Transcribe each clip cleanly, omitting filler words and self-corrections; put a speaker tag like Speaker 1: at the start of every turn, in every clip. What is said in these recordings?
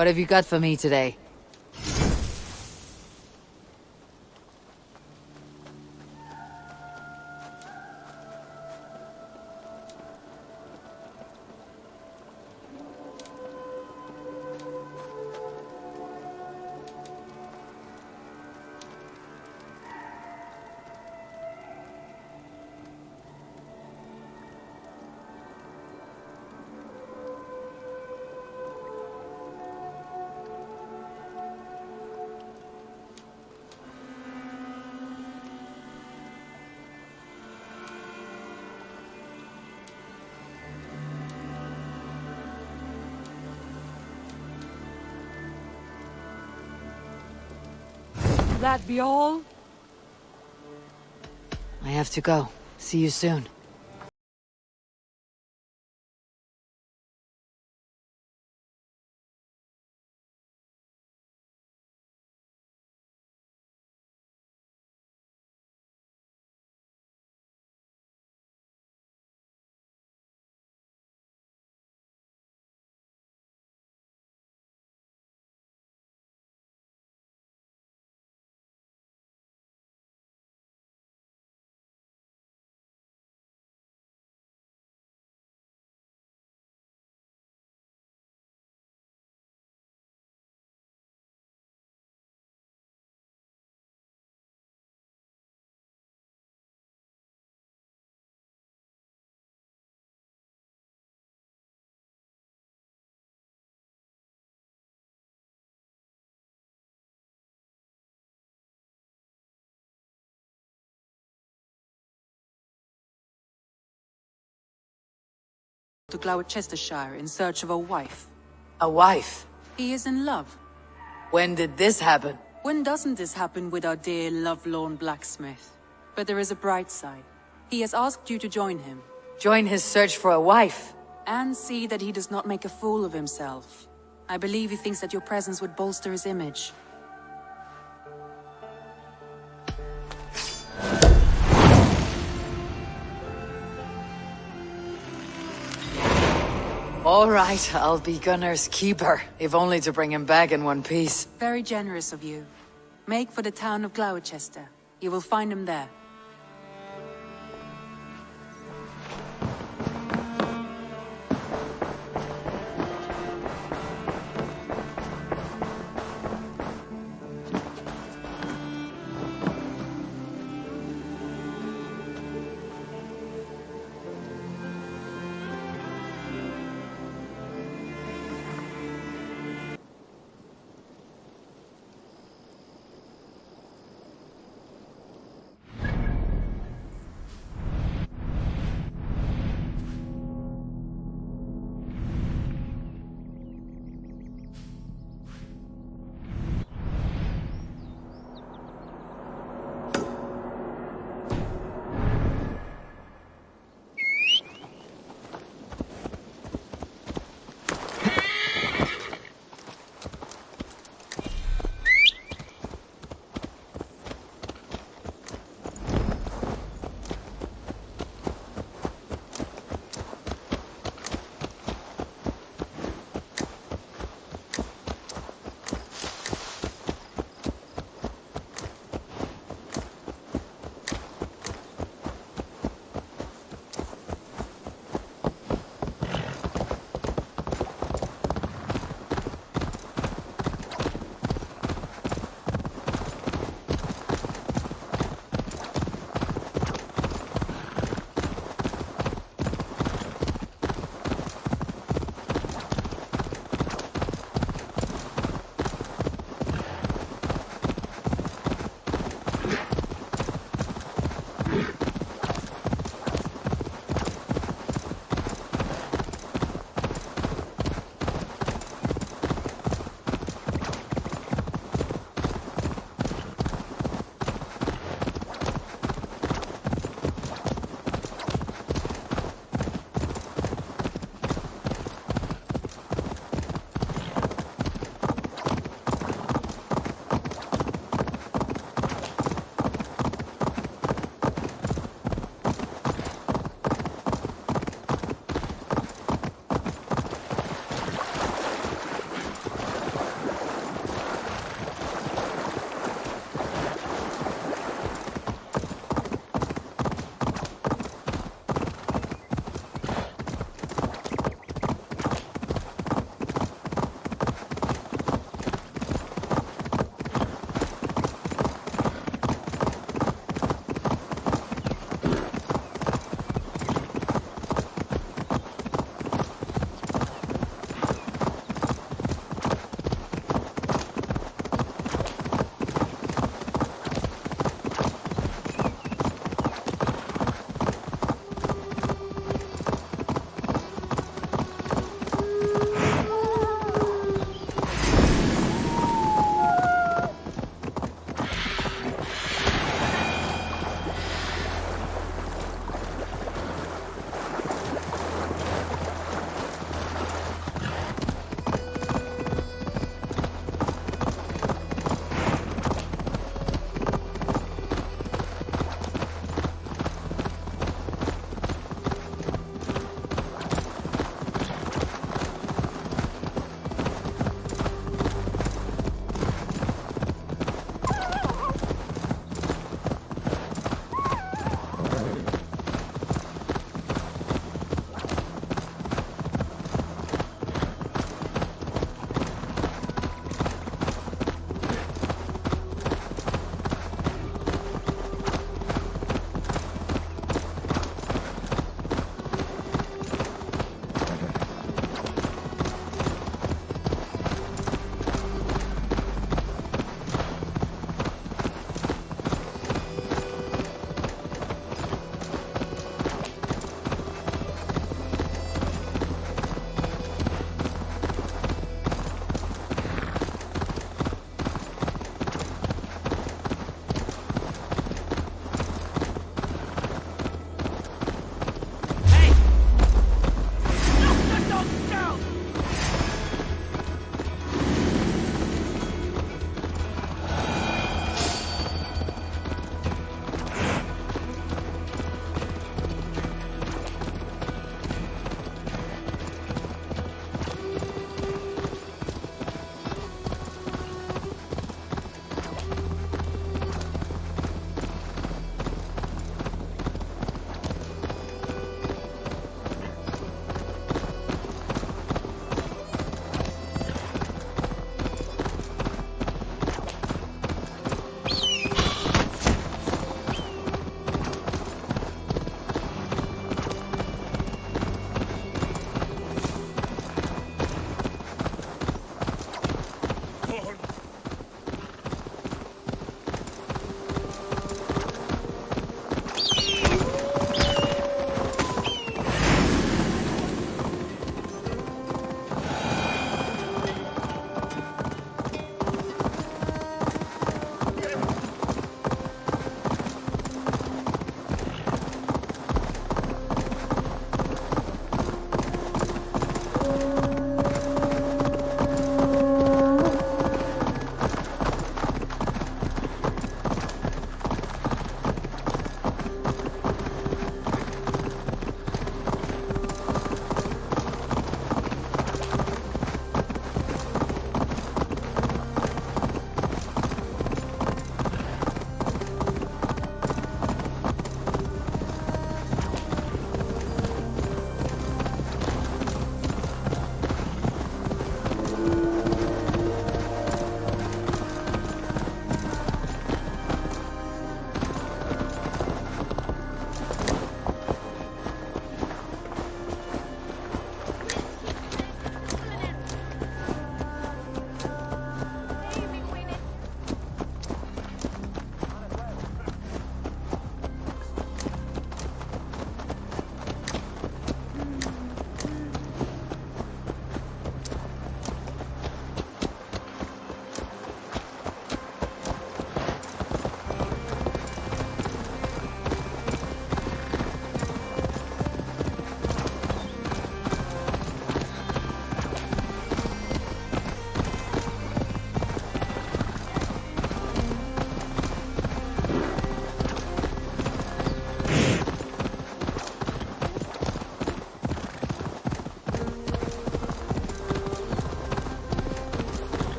Speaker 1: What have you got for me today?
Speaker 2: That be all?
Speaker 1: I have to go. See you soon.
Speaker 2: To Glowecestrescire in search of a wife.
Speaker 1: A wife?
Speaker 2: He is in love.
Speaker 1: When did this happen?
Speaker 2: When doesn't this happen with our dear lovelorn blacksmith? But there is a bright side. He has asked you to join him.
Speaker 1: Join his search for a wife?
Speaker 2: And see that he does not make a fool of himself. I believe he thinks that your presence would bolster his image.
Speaker 1: All right, I'll be Gunnar's keeper, if only to bring him back in one piece.
Speaker 2: Very generous of you. Make for the town of Glowecester. You will find him there.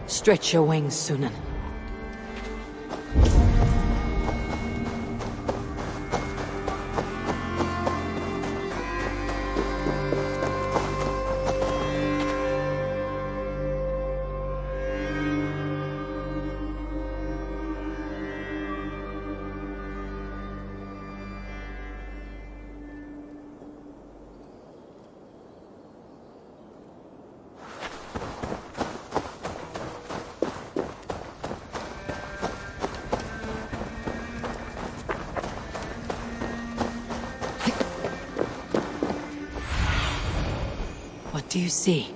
Speaker 1: Stretch your wings, Sunan. What do you see?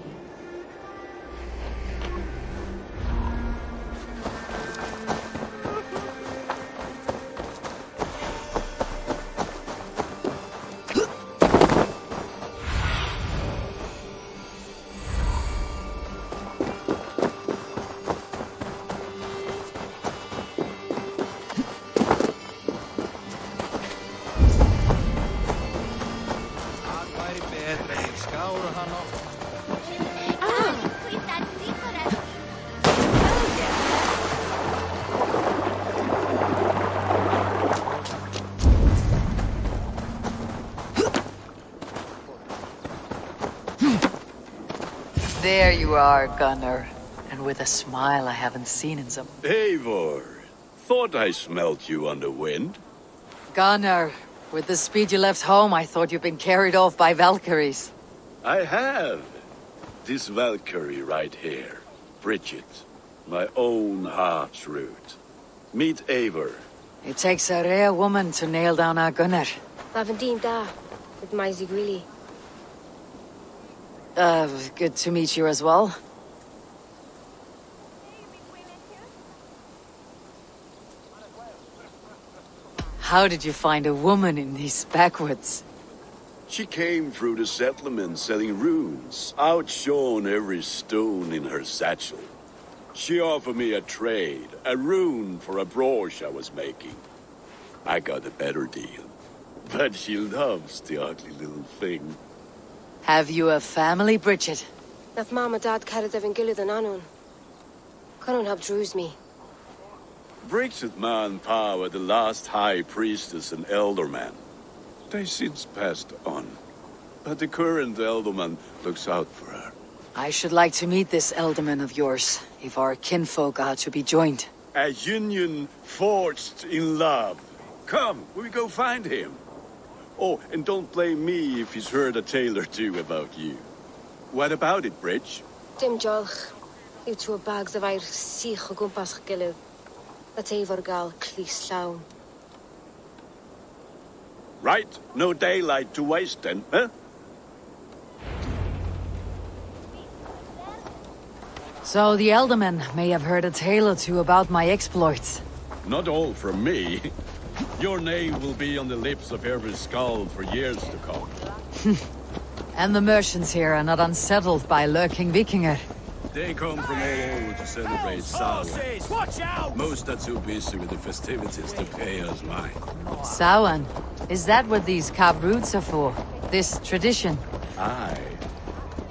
Speaker 1: There you are, Gunnar. And with a smile I haven't seen in some...
Speaker 3: Eivor, thought I smelt you on the wind.
Speaker 1: Gunnar, with the speed you left home, I thought you'd been carried off by Valkyries.
Speaker 3: I have. This Valkyrie right here, Bridget, my own heart's root. Meet Eivor.
Speaker 1: It takes a rare woman to nail down our Gunnar.
Speaker 4: Lavendine da, with my Zigrilli.
Speaker 1: Good to meet you as well. How did you find a woman in these backwoods?
Speaker 3: She came through the settlement selling runes, outshone every stone in her satchel. She offered me a trade, a rune for a brooch I was making. I got a better deal, but she loves the ugly little thing.
Speaker 1: Have you a family, Bridget?
Speaker 4: Nath Mama Dad carried Evan Gillid and Anun. Cannon have drews me.
Speaker 3: Bridget Man Power, the last high priestess and elderman. They since passed on, but the current elderman looks out for her.
Speaker 1: I should like to meet this elderman of yours, if our kinfolk are to be joined.
Speaker 3: A union forged in love. Come, we go find him. Oh, and don't blame me if he's heard a tale or two about you. What about it, Bridge?
Speaker 4: Dim Jolch. You two bags of air sich o gwmpas gilydd. That Eivor gal clis llawn.
Speaker 3: Right, no daylight to waste then, huh?
Speaker 1: So the elderman may have heard a tale or two about my exploits.
Speaker 3: Not all from me. Your name will be on the lips of every skull for years to come.
Speaker 1: And the merchants here are not unsettled by lurking Vikinger.
Speaker 3: They come from all over to celebrate Samhain. Most are too busy with the festivities to pay us mind.
Speaker 1: Samhain? Is that what these carved roots are for? This tradition?
Speaker 3: Aye.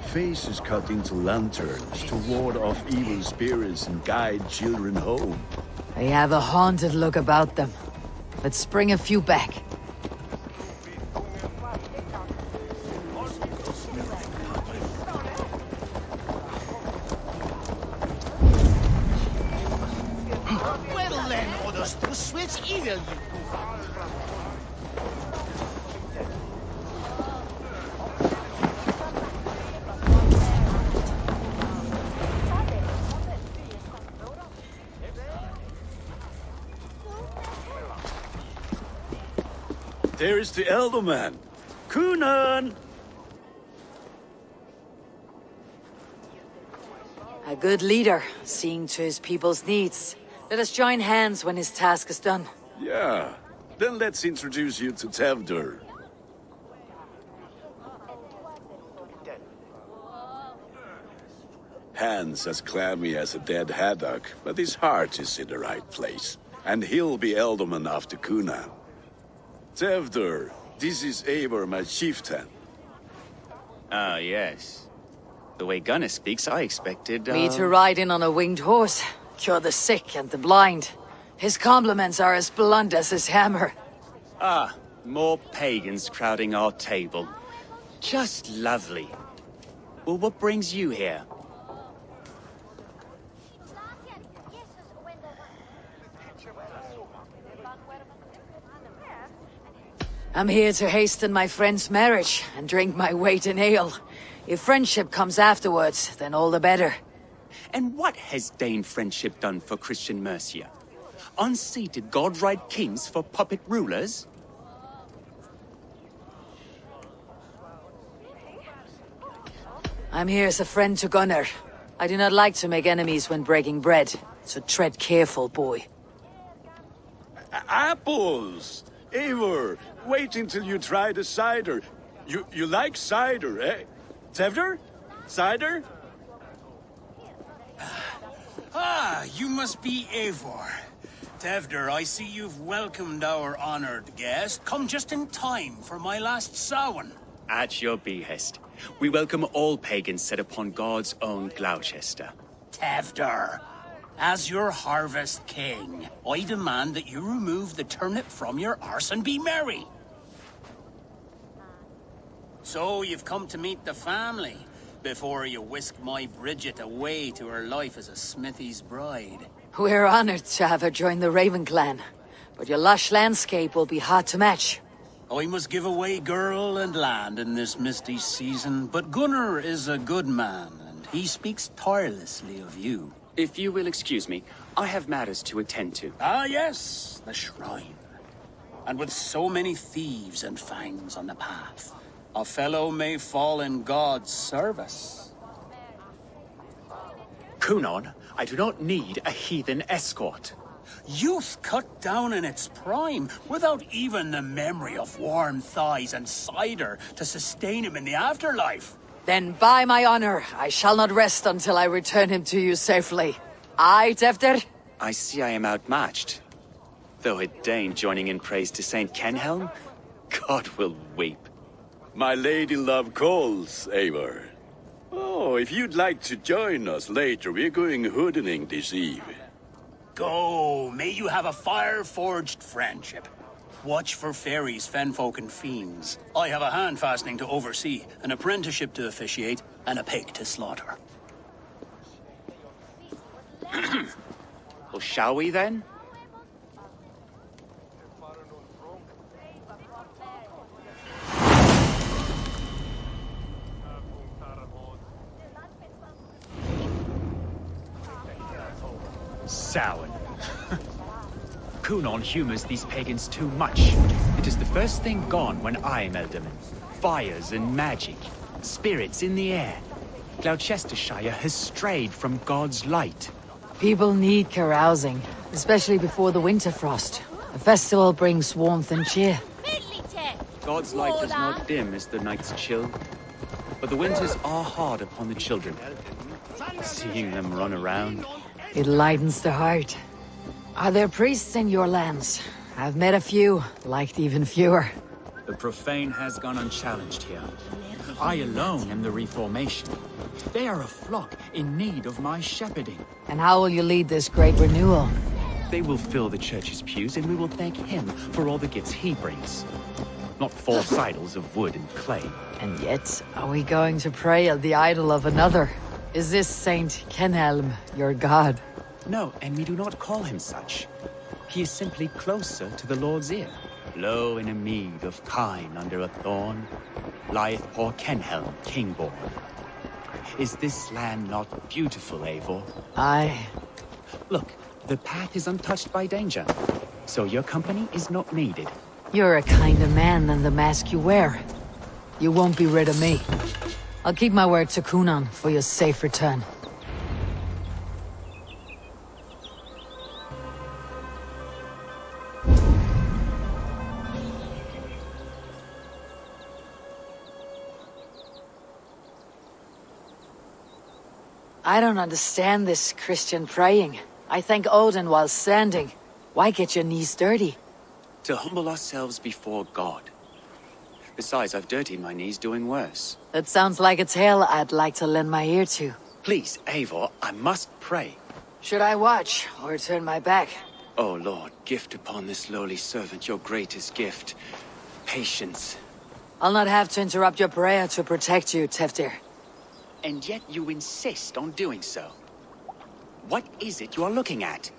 Speaker 3: Faces cut into lanterns to ward off evil spirits and guide children home.
Speaker 1: They have a haunted look about them. Let's bring a few back.
Speaker 5: Well then, orders to switch evil.
Speaker 3: There is the elder man. Kunan!
Speaker 1: A good leader, seeing to his people's needs. Let us join hands when his task is done.
Speaker 3: Yeah. Then let's introduce you to Tevdur. Hands as clammy as a dead haddock, but his heart is in the right place. And he'll be Elderman after Kuna. Tevdur, this is Eivor, my chieftain.
Speaker 6: Ah, yes. The way Gunnar speaks, I expected,
Speaker 1: Me to ride in on a winged horse, cure the sick and the blind. His compliments are as blunt as his hammer.
Speaker 6: Ah, more pagans crowding our table. Just lovely. Well, what brings you here?
Speaker 1: I'm here to hasten my friend's marriage and drink my weight in ale. If friendship comes afterwards, then all the better.
Speaker 6: And what has Dane friendship done for Christian Mercia? Unseated god-right kings for puppet rulers?
Speaker 1: I'm here as a friend to Gunnar. I do not like to make enemies when breaking bread, so tread careful, boy.
Speaker 3: Apples! Eivor, wait until you try the cider. You like cider, eh? Tevdur? Cider?
Speaker 5: Ah, you must be Eivor. Tevdur, I see you've welcomed our honored guest. Come just in time for my last Samhain.
Speaker 6: At your behest. We welcome all pagans set upon God's own Gloucester.
Speaker 5: Tevdur, as your harvest king, I demand that you remove the turnip from your arse and be merry. So you've come to meet the family, before you whisk my Bridget away to her life as a smithy's bride.
Speaker 1: We're honored to have her join the Raven clan, but your lush landscape will be hard to match.
Speaker 5: I must give away girl and land in this misty season, but Gunnar is a good man, and he speaks tirelessly of you.
Speaker 6: If you will excuse me, I have matters to attend to.
Speaker 5: Ah, yes, the shrine. And with so many thieves and fangs on the path, a fellow may fall in God's service.
Speaker 6: Kunon, I do not need a heathen escort.
Speaker 5: Youth cut down in its prime, without even the memory of warm thighs and cider to sustain him in the afterlife.
Speaker 1: Then by my honor, I shall not rest until I return him to you safely. Aye, Tevdur?
Speaker 6: I see I am outmatched. Though a Dane joining in praise to Saint Kenhelm, God will weep.
Speaker 3: My lady love calls, Eivor. Oh, if you'd like to join us later, we're going hoodening this eve.
Speaker 5: Go, may you have a fire-forged friendship. Watch for fairies, fenfolk, and fiends. I have a hand fastening to oversee, an apprenticeship to officiate, and a pig to slaughter.
Speaker 6: Well, shall we then?
Speaker 7: Samhain. Kunon humors these pagans too much. It is the first thing gone when I am Elderman. Fires and magic, spirits in the air. Gloucestrescire has strayed from God's light.
Speaker 1: People need carousing, especially before the winter frost. A festival brings warmth and cheer.
Speaker 6: God's light does not dim as the nights chill, but the winters are hard upon the children. Seeing them run around.
Speaker 1: It lightens the heart. Are there priests in your lands? I've met a few, liked even fewer.
Speaker 7: The profane has gone unchallenged here. I alone am the reformation. They are a flock in need of my shepherding.
Speaker 1: And how will you lead this great renewal?
Speaker 7: They will fill the church's pews, and we will thank him for all the gifts he brings. Not false idols of wood and clay.
Speaker 1: And yet, are we going to pray at the idol of another? Is this Saint Kenhelm your god?
Speaker 7: No, and we do not call him such. He is simply closer to the Lord's ear. Low in a mead of kine under a thorn, lieth poor Kenhelm, king-born. Is this land not beautiful, Eivor?
Speaker 1: Aye.
Speaker 7: Look, the path is untouched by danger, so your company is not needed.
Speaker 1: You're a kinder man than the mask you wear. You won't be rid of me. I'll keep my word to Kunan for your safe return. I don't understand this Christian praying. I thank Odin while standing. Why get your knees dirty?
Speaker 7: To humble ourselves before God. Besides, I've dirtied my knees doing worse.
Speaker 1: That sounds like a tale I'd like to lend my ear to.
Speaker 7: Please, Eivor, I must pray.
Speaker 1: Should I watch, or turn my back?
Speaker 7: Oh Lord, gift upon this lowly servant your greatest gift. Patience.
Speaker 1: I'll not have to interrupt your prayer to protect you, Teftir.
Speaker 7: And yet you insist on doing so. What is it you are looking at?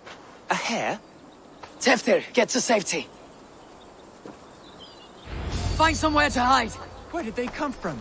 Speaker 7: A hare?
Speaker 1: Teftir, get to safety. Find somewhere to hide.
Speaker 7: Where did they come from?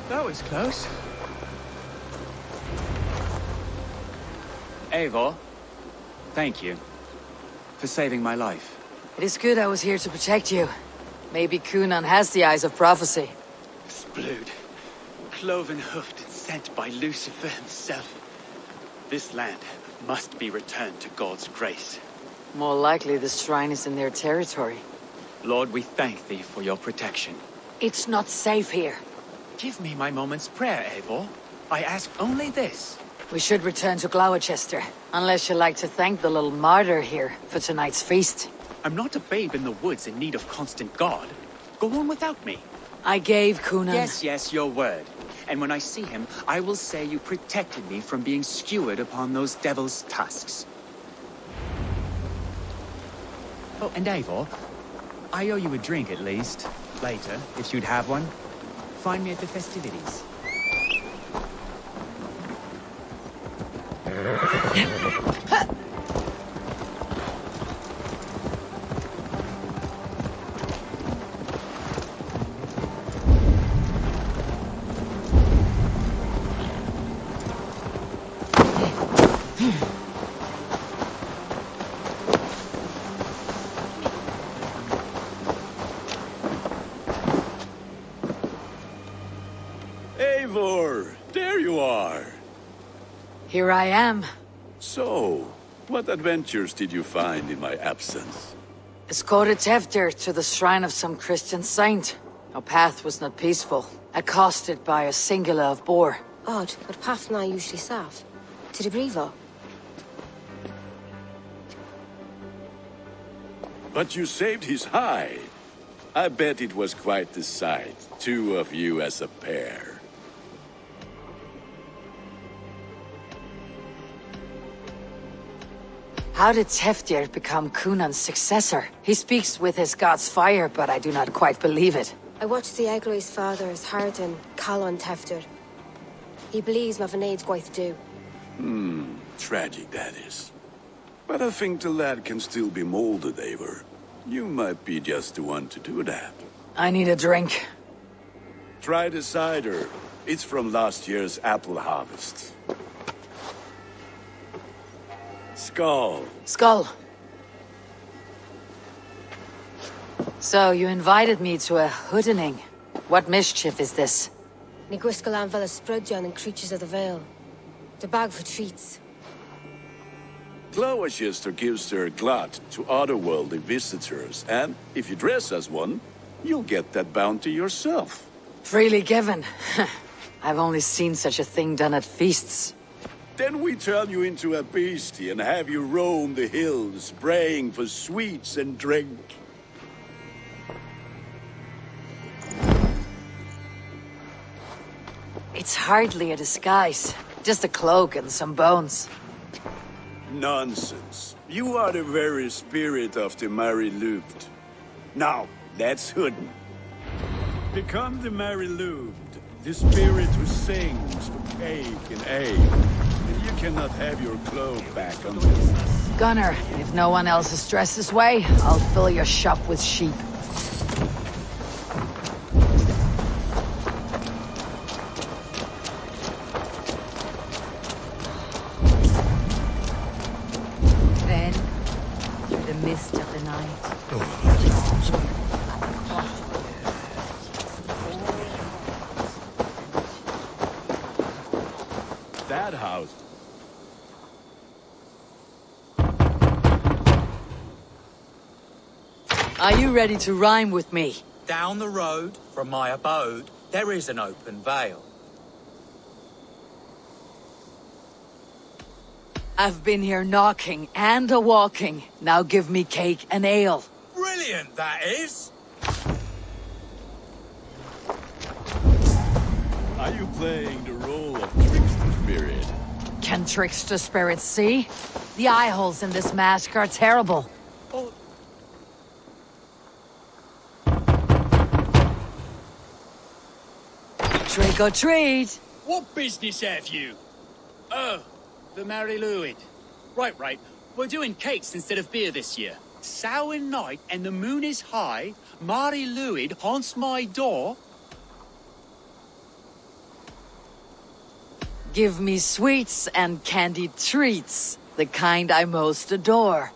Speaker 6: That was close.
Speaker 7: Eivor, thank you for saving my life.
Speaker 1: It is good I was here to protect you. Maybe Kunan has the eyes of prophecy.
Speaker 7: Splood, cloven-hoofed and sent by Lucifer himself. This land must be returned to God's grace.
Speaker 1: More likely the shrine is in their territory.
Speaker 7: Lord, we thank thee for your protection.
Speaker 1: It's not safe here.
Speaker 7: Give me my moment's prayer, Eivor. I ask only this.
Speaker 1: We should return to Glowecester, unless you like to thank the little martyr here for tonight's feast.
Speaker 7: I'm not a babe in the woods in need of constant guard. Go on without me.
Speaker 1: I gave Kunan...
Speaker 7: Yes, your word. And when I see him, I will say you protected me from being skewered upon those devil's tusks.
Speaker 6: Oh, and Eivor, I owe you a drink at least. Later, if you'd have one. Find me at the festivities.
Speaker 3: Eivor, there you are.
Speaker 1: Here I am.
Speaker 3: So, what adventures did you find in my absence?
Speaker 1: Escorted Teftir to the shrine of some Christian saint. Our path was not peaceful. Accosted by a singular of boar.
Speaker 4: Odd, but path na usually safe. To the brievo.
Speaker 3: But you saved his hide. I bet it was quite the sight, two of you as a pair.
Speaker 1: How did Teftir become Kunan's successor? He speaks with his god's fire, but I do not quite believe it.
Speaker 4: I watched the Egloi's father's heart and Calon Teftir. He believes Mavanaid's going to do.
Speaker 3: Tragic, that is. But I think the lad can still be molded, Eivor. You might be just the one to do that.
Speaker 1: I need a drink.
Speaker 3: Try the cider. It's from last year's apple harvest. Skull.
Speaker 1: Skull. So, you invited me to a hoodening. What mischief is this?
Speaker 4: Ni Gwisgalan Vela Sprudjan and Creatures of the Vale. The bag for treats.
Speaker 3: Glowecester gives their glut to otherworldly visitors, and if you dress as one, you'll get that bounty yourself.
Speaker 1: Freely given. I've only seen such a thing done at feasts.
Speaker 3: Then we turn you into a beastie and have you roam the hills, praying for sweets and drink.
Speaker 1: It's hardly a disguise. Just a cloak and some bones.
Speaker 3: Nonsense. You are the very spirit of the Mary Louved. Now, that's hidden. Become the Mary Louved, the spirit who sings for cake and ale. And you cannot have your cloak back on this.
Speaker 1: Gunnar, if no one else is dressed this way, I'll fill your shop with sheep. Then, through the mist of the night.
Speaker 3: That house.
Speaker 1: Are you ready to rhyme with me?
Speaker 8: Down the road from my abode, there is an open vale.
Speaker 1: I've been here knocking and a-walking. Now give me cake and ale.
Speaker 8: Brilliant, that is!
Speaker 3: Are you playing the role of trickster spirit?
Speaker 1: Can trickster spirits see? The eye holes in this mask are terrible.
Speaker 8: Oh,
Speaker 1: Trick or treat!
Speaker 5: What business have you? Oh, the Mary Louid.
Speaker 6: Right. We're doing cakes instead of beer this year. Samhain night and the moon is high. Mari Luid haunts my door.
Speaker 1: Give me sweets and candied treats, the kind I most adore.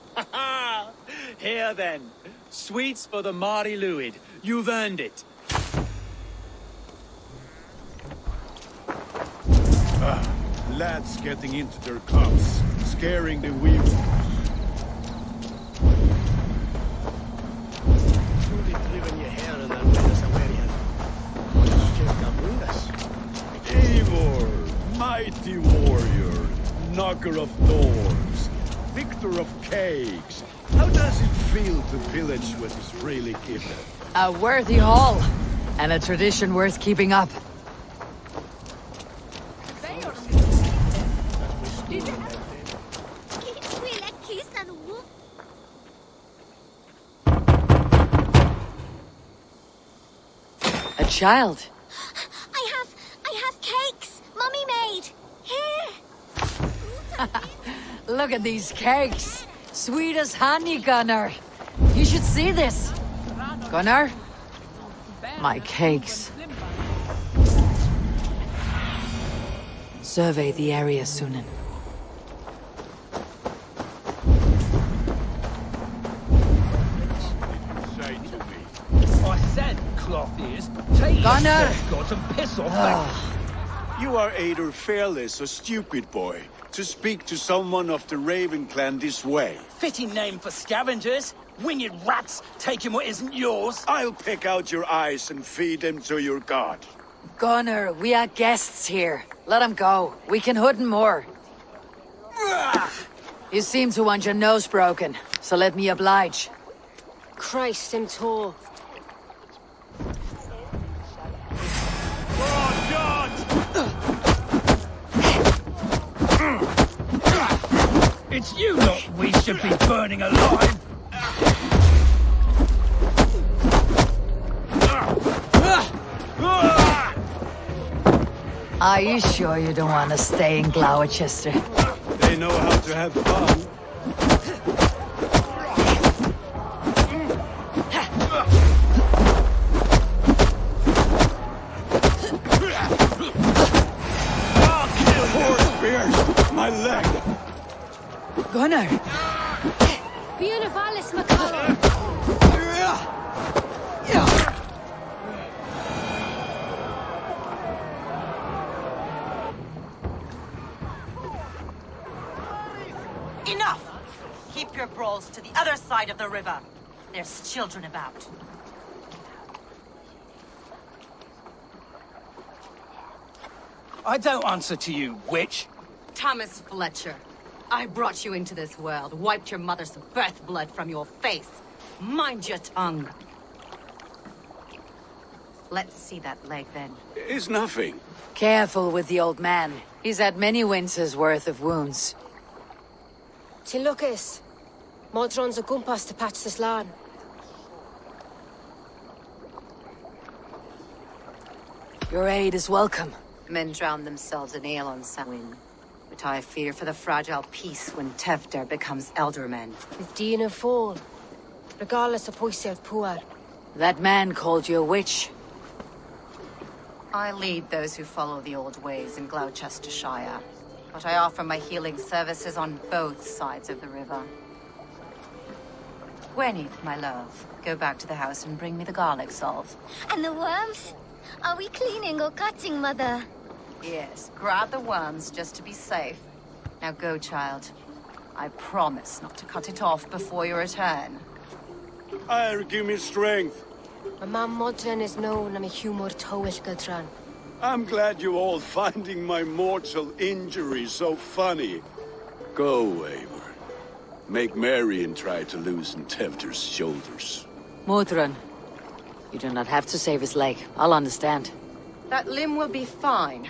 Speaker 6: Here then. Sweets for the Mari Luid. You've earned it.
Speaker 3: Lads getting into their cups, scaring the weavers. Eivor, mighty warrior, knocker of doors, victor of cakes. How does it feel to pillage what is freely given?
Speaker 1: A worthy haul, and a tradition worth keeping up. A child.
Speaker 4: I have cakes. Mummy made. Here.
Speaker 1: Look at these cakes. Sweet as honey, Gunnar. You should see this. Gunnar? My cakes. Survey the area, Sunan.
Speaker 3: Say to me.
Speaker 9: I said, cloth ears, take
Speaker 1: Gunnar!
Speaker 9: your gods and piss off that.
Speaker 3: You are either fearless or stupid, boy, to speak to someone of the Raven clan this way.
Speaker 9: Fitting name for scavengers. Winged rats taking what isn't yours.
Speaker 3: I'll pick out your eyes and feed them to your god.
Speaker 1: Gunnar, we are guests here. Let him go. We can hood him more. You seem to want your nose broken, so let me oblige.
Speaker 4: Christ him tall.
Speaker 9: It's you lot we should be burning alive.
Speaker 1: Are you sure you don't want to stay in Glowecester?
Speaker 3: They know how to have fun. Pierced my leg.
Speaker 1: Gunnar!
Speaker 4: Beautifalis McCallum.
Speaker 10: Enough! Keep your brawls to the other side of the river. There's children about.
Speaker 9: I don't answer to you, witch.
Speaker 10: Thomas Fletcher, I brought you into this world, wiped your mother's birth blood from your face. Mind your tongue. Let's see that leg, then.
Speaker 3: It's nothing.
Speaker 1: Careful with the old man. He's had many winters' worth of wounds.
Speaker 4: Till Lucas. Modron's a gumpas to patch this lawn.
Speaker 1: Your aid is welcome.
Speaker 10: Men drown themselves in ale on Samhain. But I fear for the fragile peace when Tevder becomes elderman.
Speaker 4: With Dean of Fall. Regardless of Poisev Puar.
Speaker 1: That man called you a witch.
Speaker 10: I lead those who follow the old ways in Glowecestrescire. But I offer my healing services on both sides of the river. Gweneth, my love, go back to the house and bring me the garlic salve.
Speaker 11: And the worms? Are we cleaning or cutting, Mother?
Speaker 10: Yes, grab the worms just to be safe. Now go, child. I promise not to cut it off before your return.
Speaker 3: Give me strength.
Speaker 4: My mam Modron is known am a humor towish Gudran.
Speaker 3: I'm glad you're all finding my mortal injury so funny. Go, Eivor. Make merry and try to loosen Tevder's shoulders.
Speaker 1: Modron, you do not have to save his leg. I'll understand.
Speaker 10: That limb will be fine.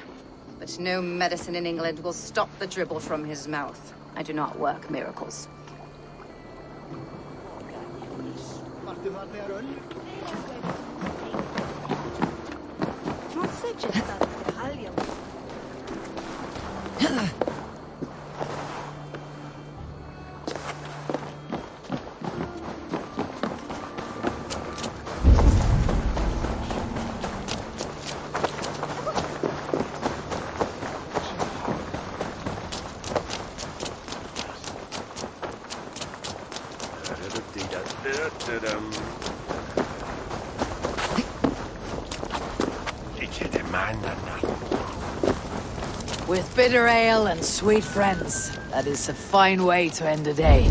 Speaker 10: But no medicine in England will stop the dribble from his mouth. I do not work miracles.
Speaker 1: With bitter ale and sweet friends, that is a fine way to end a day.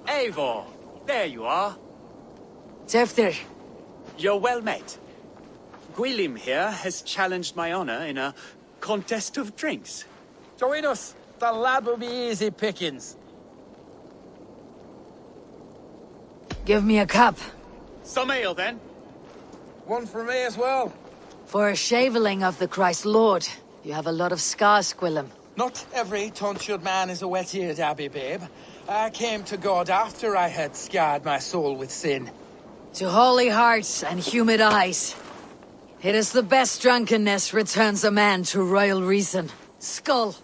Speaker 7: Eivor, there you are.
Speaker 1: Tevder,
Speaker 7: You're well met. Gwilym here has challenged my honor in a contest of drinks.
Speaker 9: Join us. The lad will be easy pickings.
Speaker 1: give me a cup.
Speaker 7: Some ale, then.
Speaker 9: One for me as well.
Speaker 1: For a shaveling of the Christ Lord, you have a lot of scars, Gwilym.
Speaker 9: Not every tonsured man is a wet-eared abbey, babe. I came to God after I had scarred my soul with sin.
Speaker 1: To holy hearts and humid eyes. It is the best drunkenness returns a man to royal reason. Skull.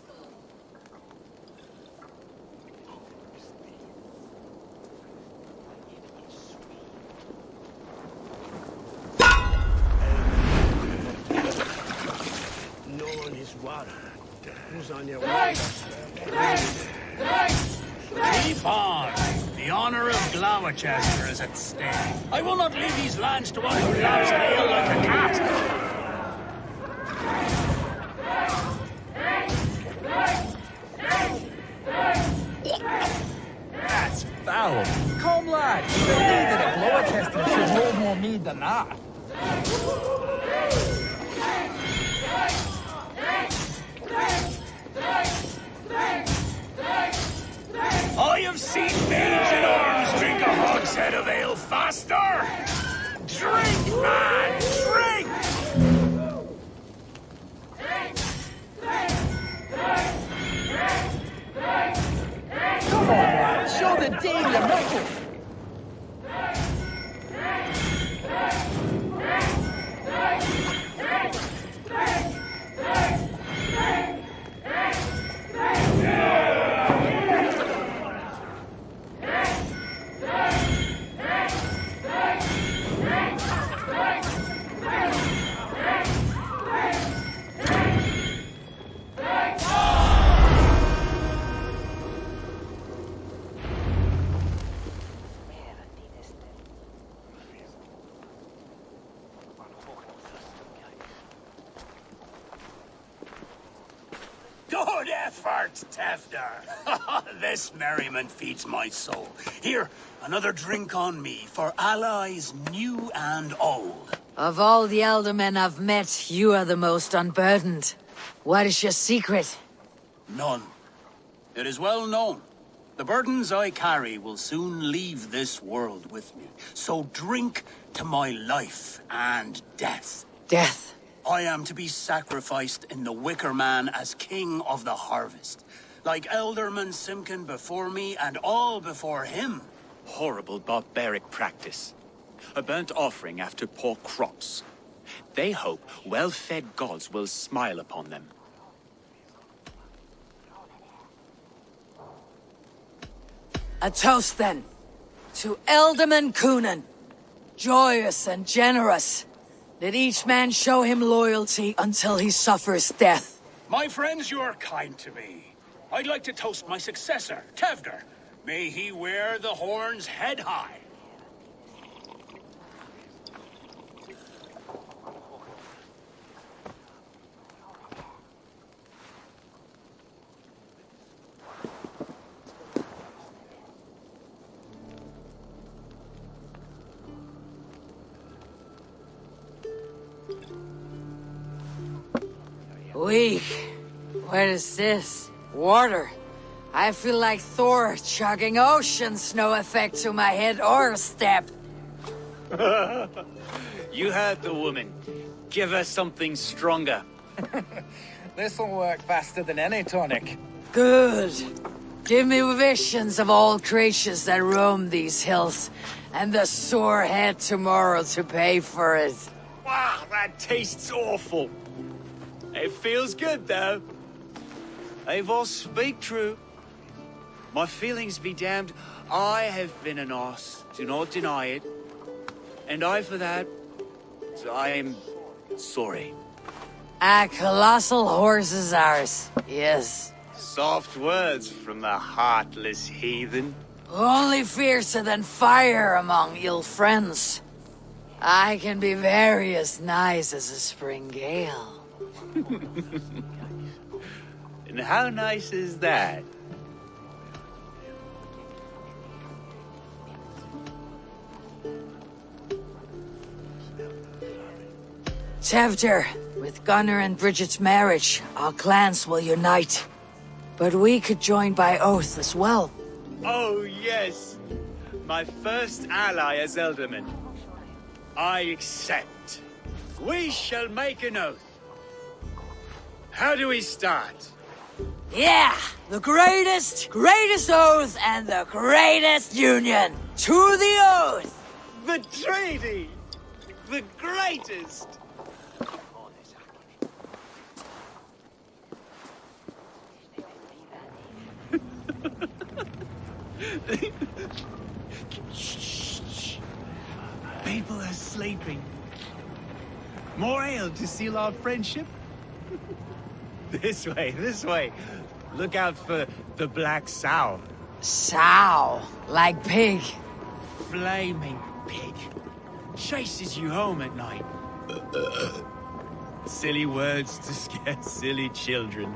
Speaker 5: Keep on! The honor of Glowecester is at stake. I will not leave these lands to one who laps ale like a cat!
Speaker 9: That's foul. Come, lad. The leader of Glowecester should hold more mead than that.
Speaker 5: I have seen maids in arms drink a hogshead of ale faster! Drink, man! Drink!
Speaker 9: Come on, lad. Show the Dane your mettle.
Speaker 5: Good effort, Tevder. This merriment feeds my soul. Here, another drink on me for allies new and old.
Speaker 1: Of all the Eldermen I've met, you are the most unburdened. What is your secret?
Speaker 5: None. It is well known. The burdens I carry will soon leave this world with me. So drink to my life and death.
Speaker 1: Death?
Speaker 5: I am to be sacrificed in the Wicker Man as king of the harvest. Like Elderman Simkin before me and all before him.
Speaker 6: Horrible barbaric practice. A burnt offering after poor crops. They hope well-fed gods will smile upon them.
Speaker 1: A toast, then. To Elderman Coonan. Joyous and generous. Let each man show him loyalty until he suffers death.
Speaker 5: My friends, you are kind to me. I'd like to toast my successor, Tevder. May he wear the horns head high.
Speaker 1: Weak. What is this? Water. I feel like Thor chugging oceans, no effect to my head or step.
Speaker 6: You heard the woman. Give her something stronger.
Speaker 9: This'll work faster than any tonic.
Speaker 1: Good. Give me visions of all creatures that roam these hills, and the sore head tomorrow to pay for it.
Speaker 6: Wow, that tastes awful. It feels good, though. Eivor, speak true. My feelings be damned. I have been an arse. Do not deny it. And I, for that, I am sorry.
Speaker 1: A colossal horse is ours, yes.
Speaker 6: Soft words from the heartless heathen.
Speaker 1: Only fiercer than fire among ill friends. I can be very as nice as a spring gale.
Speaker 6: And how nice is that?
Speaker 1: Tevder, with Gunnar and Bridget's marriage, our clans will unite. But we could join by oath as well.
Speaker 6: Oh, yes. My first ally as Elderman. I accept. We shall make an oath. How do we start?
Speaker 1: Yeah! The greatest oath and the greatest union! To the oath!
Speaker 6: The treaty! The greatest! Shh. People are sleeping. More ale to seal our friendship? This way. Look out for the black sow.
Speaker 1: Sow, like pig.
Speaker 6: Flaming pig. Chases you home at night. Silly words to scare silly children.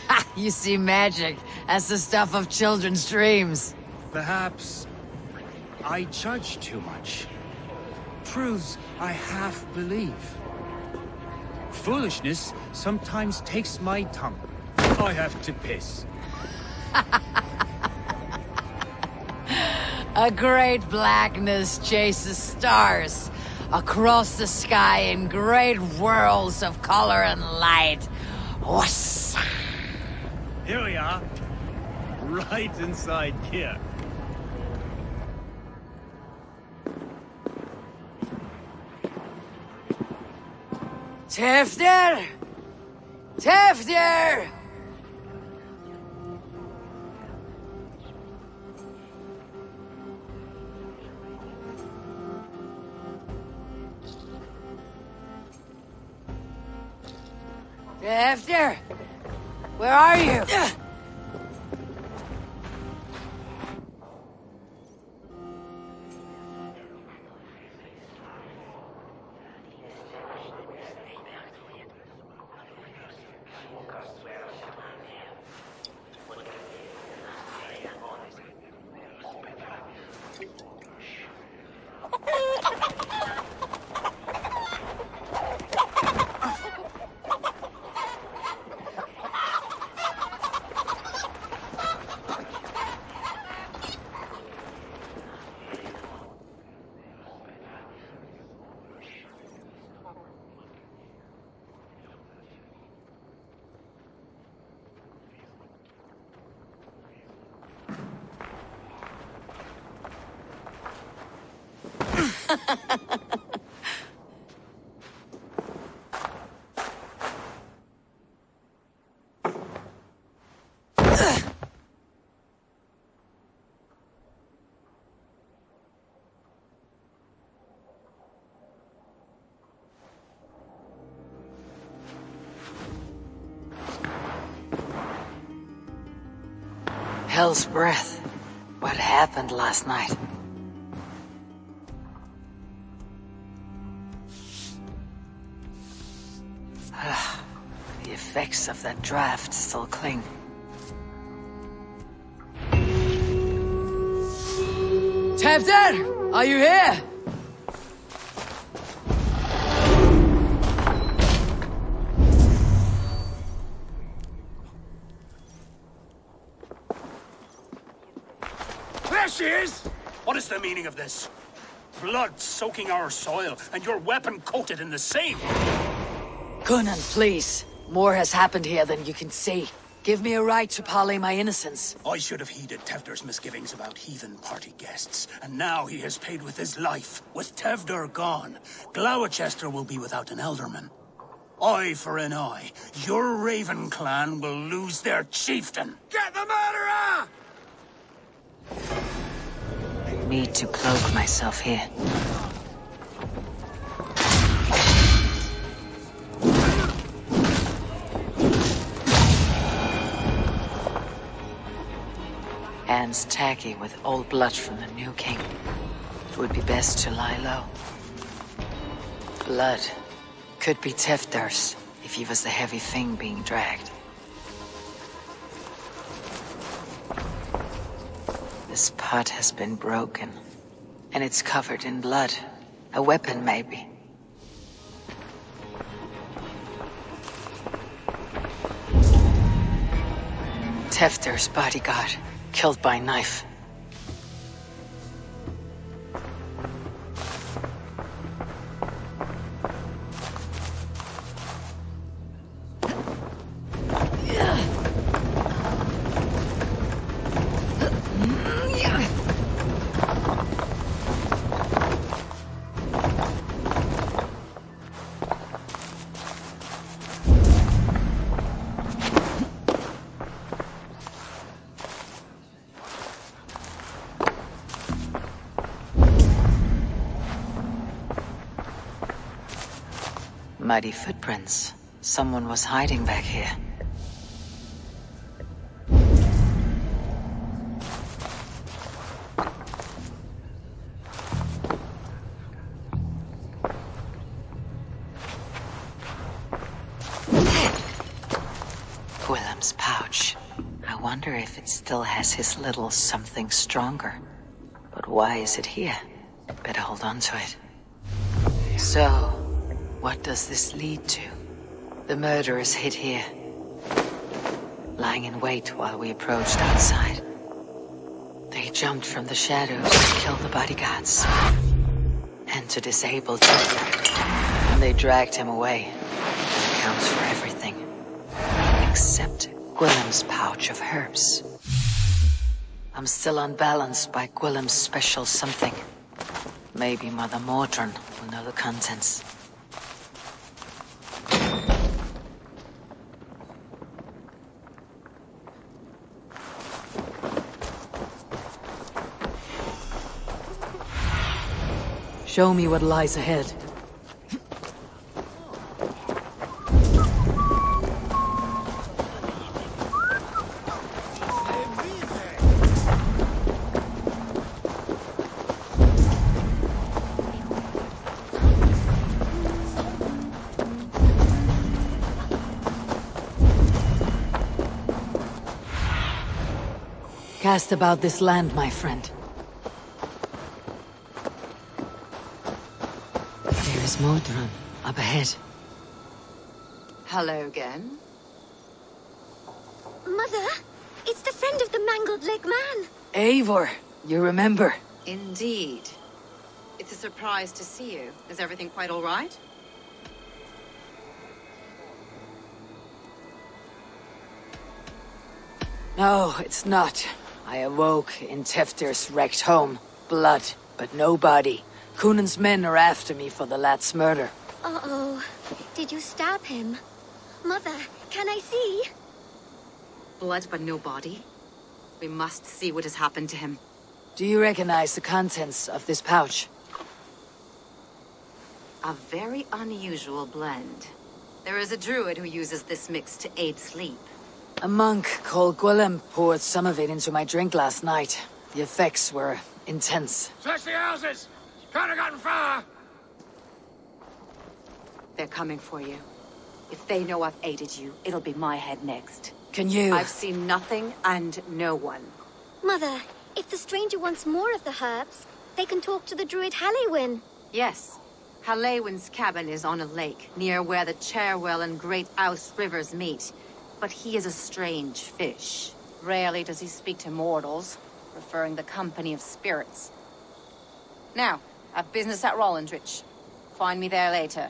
Speaker 1: Ha! You see magic as the stuff of children's dreams.
Speaker 6: Perhaps I judge too much. Proves I half believe. Foolishness sometimes takes my tongue. I have to piss.
Speaker 1: A great blackness chases stars across the sky in great whirls of color and light. Whoosh!
Speaker 6: Here we are. Right inside here.
Speaker 1: Tevder! Tevder! Tevder! Where are you? Hell's breath. What happened last night? The effects of that draft still cling. Tevder, are you here?
Speaker 5: There she is! What is the meaning of this? Blood soaking our soil, and your weapon coated in the same!
Speaker 1: Conan, please. More has happened here than you can see. Give me a right to parley my innocence.
Speaker 5: I should have heeded Tevder's misgivings about heathen party guests, and now he has paid with his life. With Tevder gone, Glowecester will be without an ealdorman. Eye for an eye. Your Raven clan will lose their chieftain.
Speaker 6: Get the murderer!
Speaker 1: I need to cloak myself here. Hands tacky with old blood from the new king. It would be best to lie low. Blood. Could be Tefder's, if he was the heavy thing being dragged. This pot has been broken, and it's covered in blood. A weapon, maybe. Tefder's bodyguard, killed by knife. Muddy footprints. Someone was hiding back here. Willem's pouch. I wonder if it still has his little something stronger. But why is it here? Better hold on to it. So, what does this lead to? The murderers hid here, lying in wait while we approached outside. They jumped from the shadows to kill the bodyguards, and to disable Tefder. And they dragged him away. That accounts for everything, except Gwillem's pouch of herbs. I'm still unbalanced by Gwillem's special something. Maybe Mother Mordran will know the contents. Show me what lies ahead. Cast about this land, my friend. There is Mordran up ahead.
Speaker 10: Hello again.
Speaker 11: Mother, it's the friend of the mangled leg man.
Speaker 1: Eivor, you remember?
Speaker 10: Indeed. It's a surprise to see you. Is everything quite all right?
Speaker 1: No, it's not. I awoke in Tefder's wrecked home. Blood, but no body. Cunan's men are after me for the lad's murder.
Speaker 11: Uh-oh. Did you stab him? Mother, can I see?
Speaker 10: Blood but no body. We must see what has happened to him.
Speaker 1: Do you recognize the contents of this pouch?
Speaker 10: A very unusual blend. There is a druid who uses this mix to aid sleep.
Speaker 1: A monk called Gwilym poured some of it into my drink last night. The effects were intense.
Speaker 12: Search the houses! Can't have gotten far!
Speaker 10: They're coming for you. If they know I've aided you, it'll be my head next.
Speaker 1: Can you...
Speaker 10: I've seen nothing and no one.
Speaker 11: Mother, if the stranger wants more of the herbs, they can talk to the druid Halewyn.
Speaker 10: Yes. Halewyn's cabin is on a lake, near where the Cherwell and Great Ouse rivers meet. But he is a strange fish. Rarely does he speak to mortals, preferring the company of spirits. Now, I've business at Rollindrich. Find me there later.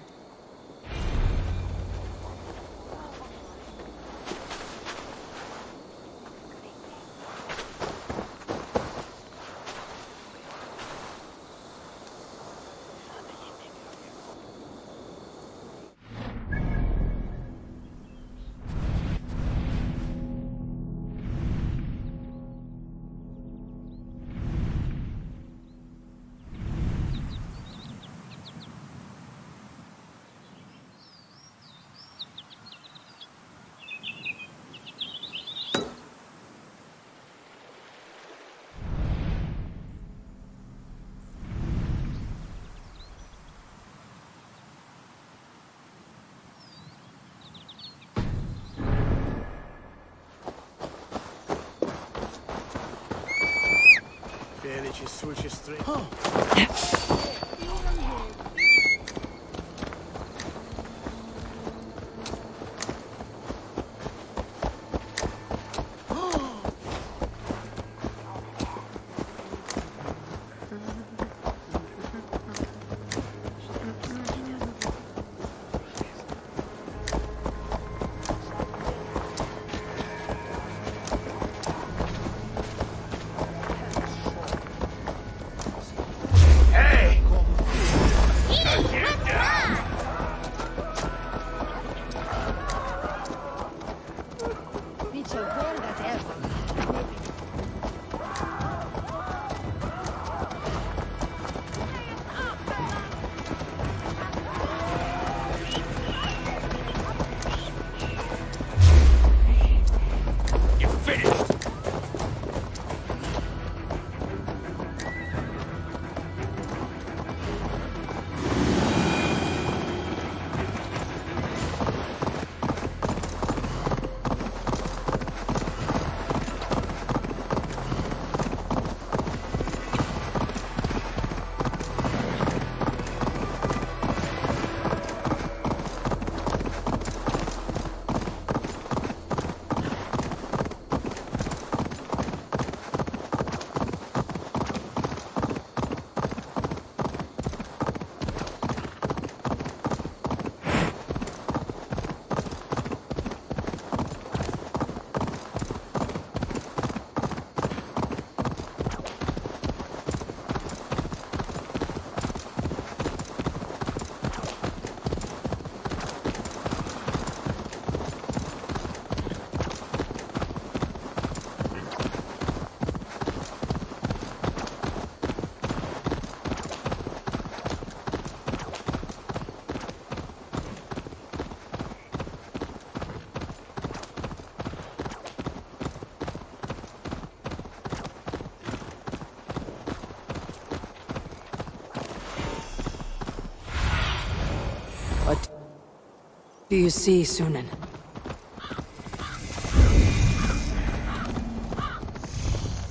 Speaker 1: Do you see, Sunan?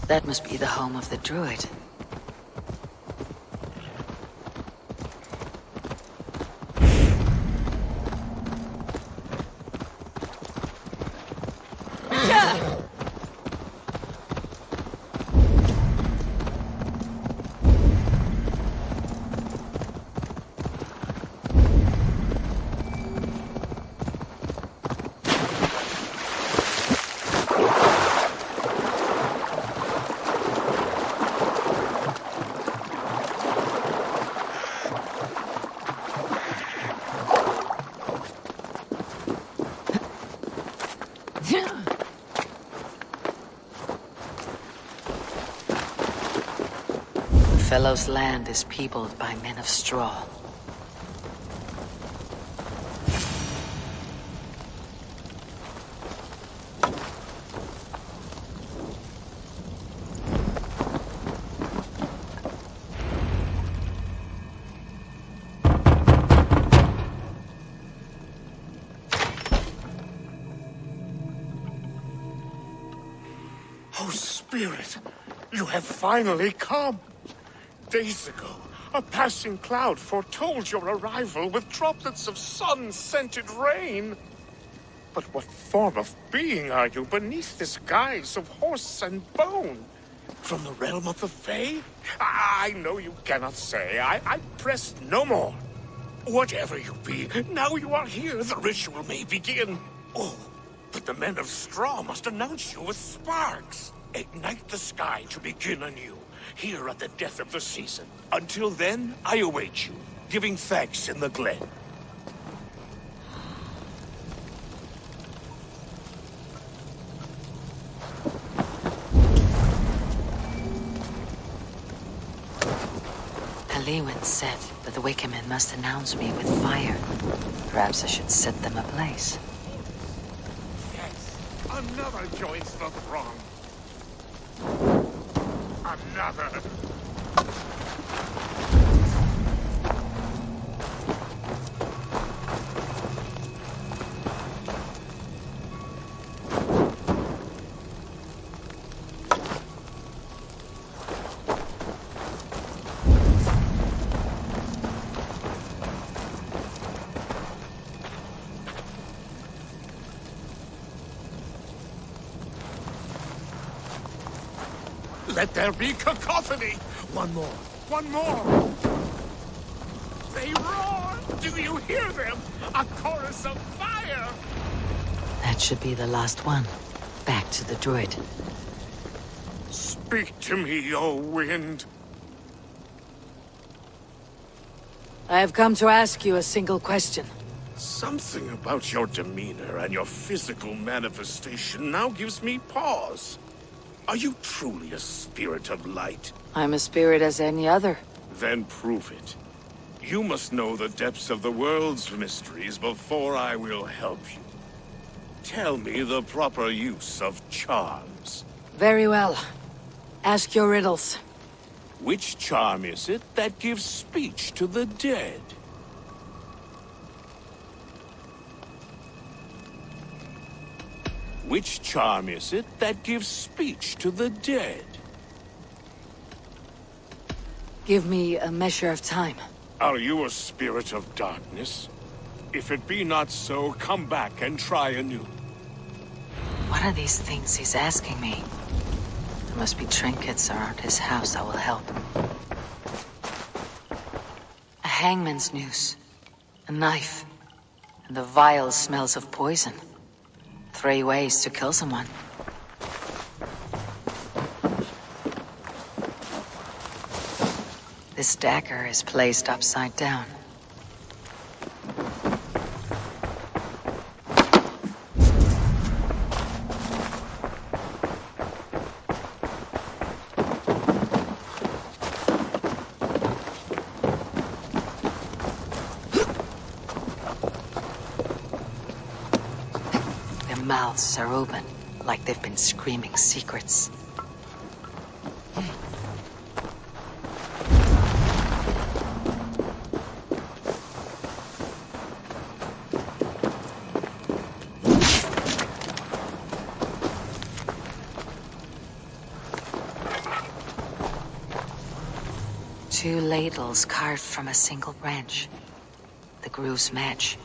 Speaker 1: That must be the home of the druid. Fellow's land is peopled by men of straw.
Speaker 12: Oh, Spirit, you have finally come. Days ago, a passing cloud foretold your arrival with droplets of sun-scented rain. But what form of being are you beneath this guise of horse and bone? From the realm of the Fae? I know you cannot say. I press no more. Whatever you be, now you are here, the ritual may begin. Oh, but the men of straw must announce you with sparks. Ignite the sky to begin anew, here at the death of the season. Until then, I await you, giving thanks in the glen.
Speaker 1: Halewin said that the Wickermen must announce me with fire. Perhaps I should set them ablaze.
Speaker 12: Yes, another joins the throng. Another. Let there be cacophony! One more! One more! They roar! Do you hear them? A chorus of fire!
Speaker 1: That should be the last one. Back to the druid.
Speaker 12: Speak to me, O wind!
Speaker 1: I have come to ask you a single question.
Speaker 12: Something about your demeanor and your physical manifestation now gives me pause. Are you truly a spirit of light?
Speaker 1: I'm a spirit as any other.
Speaker 12: Then prove it. You must know the depths of the world's mysteries before I will help you. Tell me the proper use of charms.
Speaker 1: Very well. Ask your riddles.
Speaker 12: Which charm is it that gives speech to the dead? Which charm is it that gives speech to the dead?
Speaker 1: Give me a measure of time.
Speaker 12: Are you a spirit of darkness? If it be not so, come back and try anew.
Speaker 1: What are these things he's asking me? There must be trinkets around his house that will help. A hangman's noose, a knife, and the vile smells of poison. 3 ways to kill someone. This dagger is placed upside down. Mouths are open, like they've been screaming secrets. Two ladles carved from a single branch. The grooves match.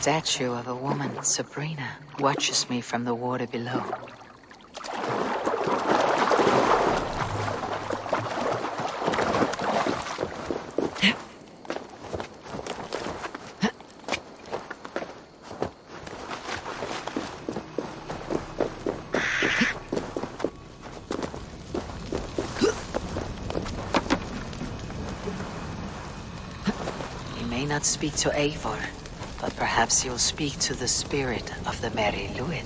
Speaker 13: statue of a woman, Sabrina, watches me from the water below. Not speak to Eivor, but perhaps you'll speak to the spirit of the Merry Luid.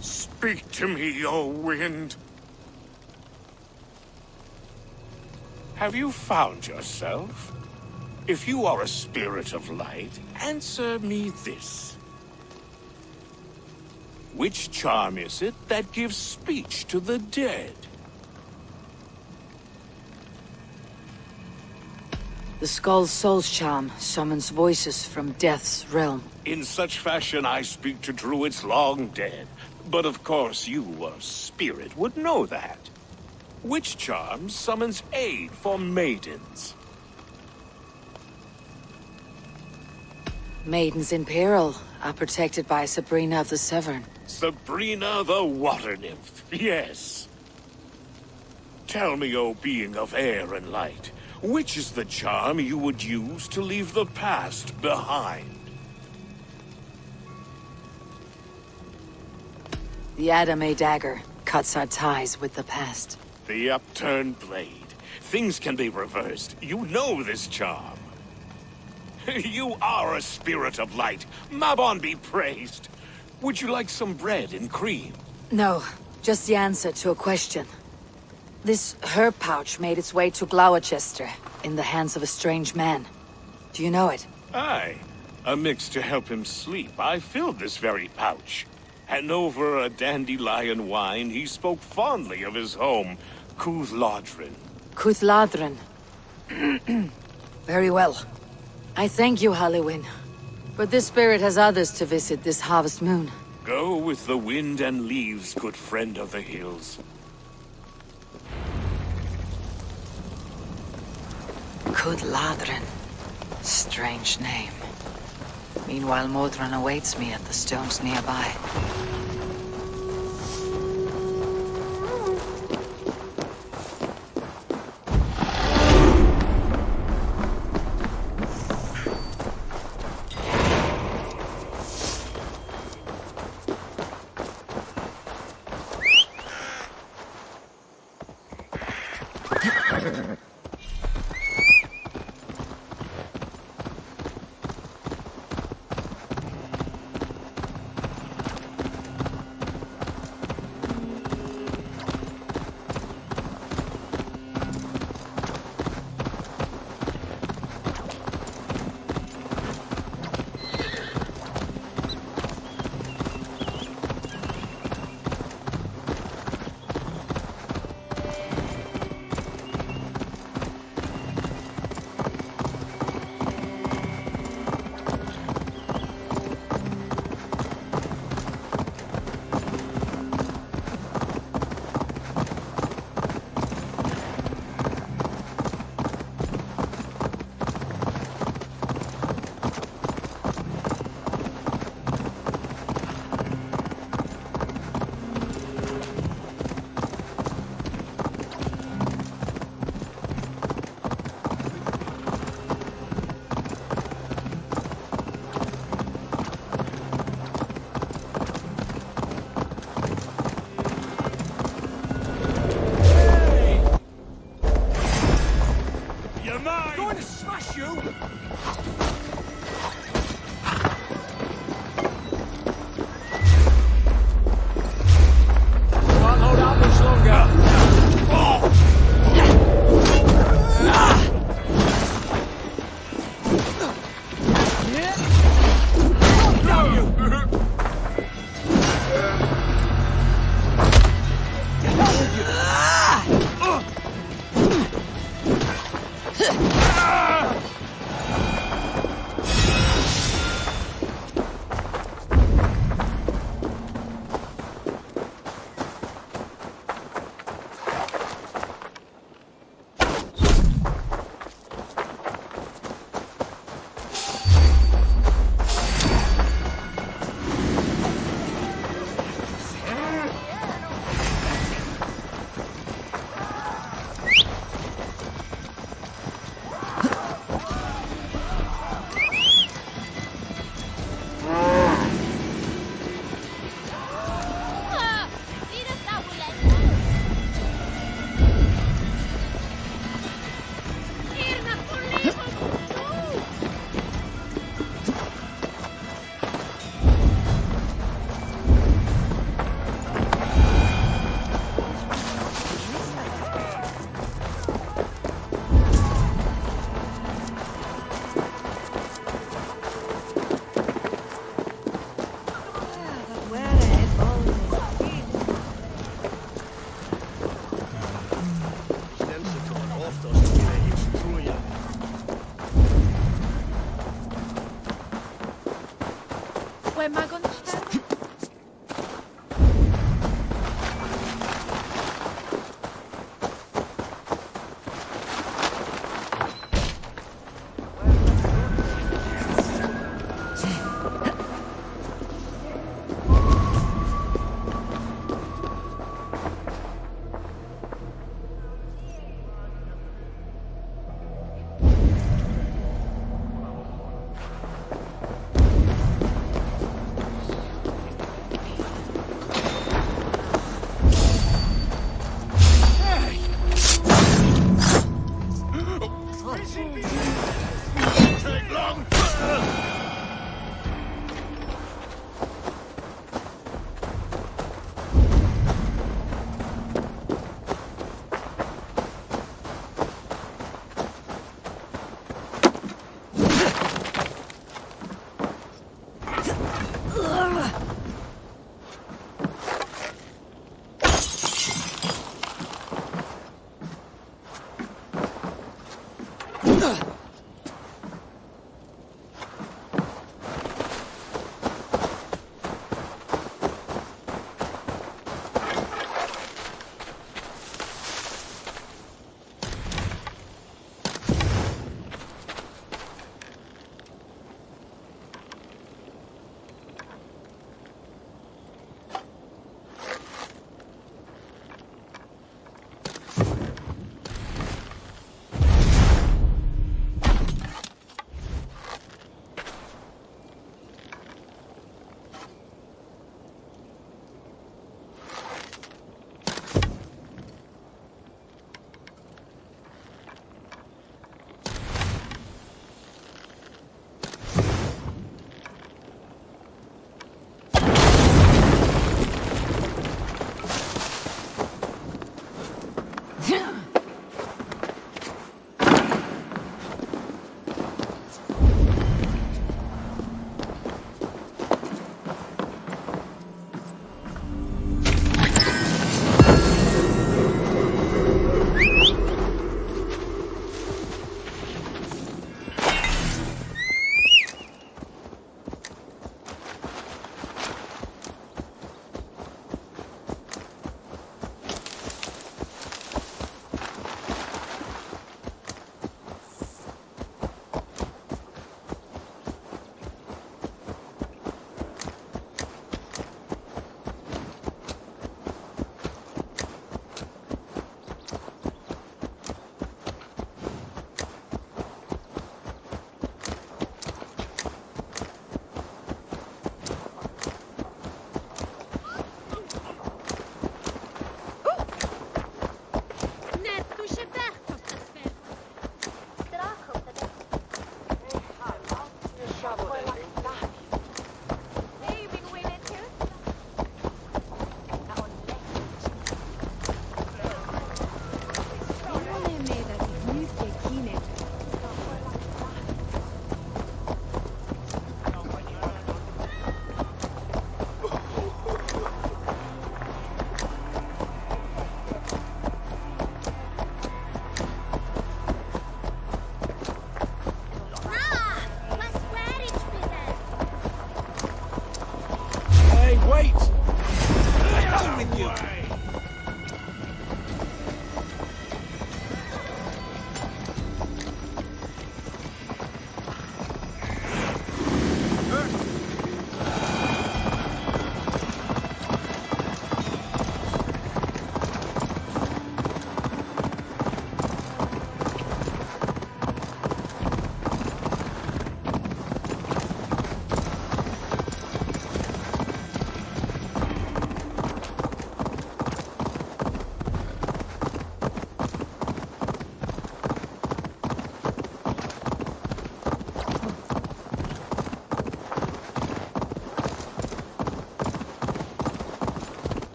Speaker 12: Speak to me, O wind. Have you found yourself? If you are a spirit of light, answer me this. Which charm is it that gives speech to the dead?
Speaker 1: The Skull's Soul's charm summons voices from Death's realm.
Speaker 12: In such fashion I speak to druids long dead. But of course you, a spirit, would know that. Which charm summons aid for maidens?
Speaker 1: Maidens in peril are protected by Sabrina of the Severn.
Speaker 12: Sabrina the Water Nymph, yes. Tell me, O being of air and light, which is the charm you would use to leave the past behind?
Speaker 1: The Adame dagger cuts our ties with the past.
Speaker 12: The upturned blade. Things can be reversed. You know this charm. You are a spirit of light. Mabon be praised. Would you like some bread and cream?
Speaker 1: No, just the answer to a question. This herb pouch made its way to Glowecester in the hands of a strange man. Do you know it?
Speaker 12: Aye. A mix to help him sleep. I filled this very pouch. And over a dandelion wine, he spoke fondly of his home, Cuthladrin.
Speaker 1: Cuthladrin. Very well. I thank you, Halliwyn. But this spirit has others to visit this harvest moon.
Speaker 12: Go with the wind and leaves, good friend of the hills.
Speaker 13: Cuthladrin. Strange name. Meanwhile, Modron awaits me at the stones nearby.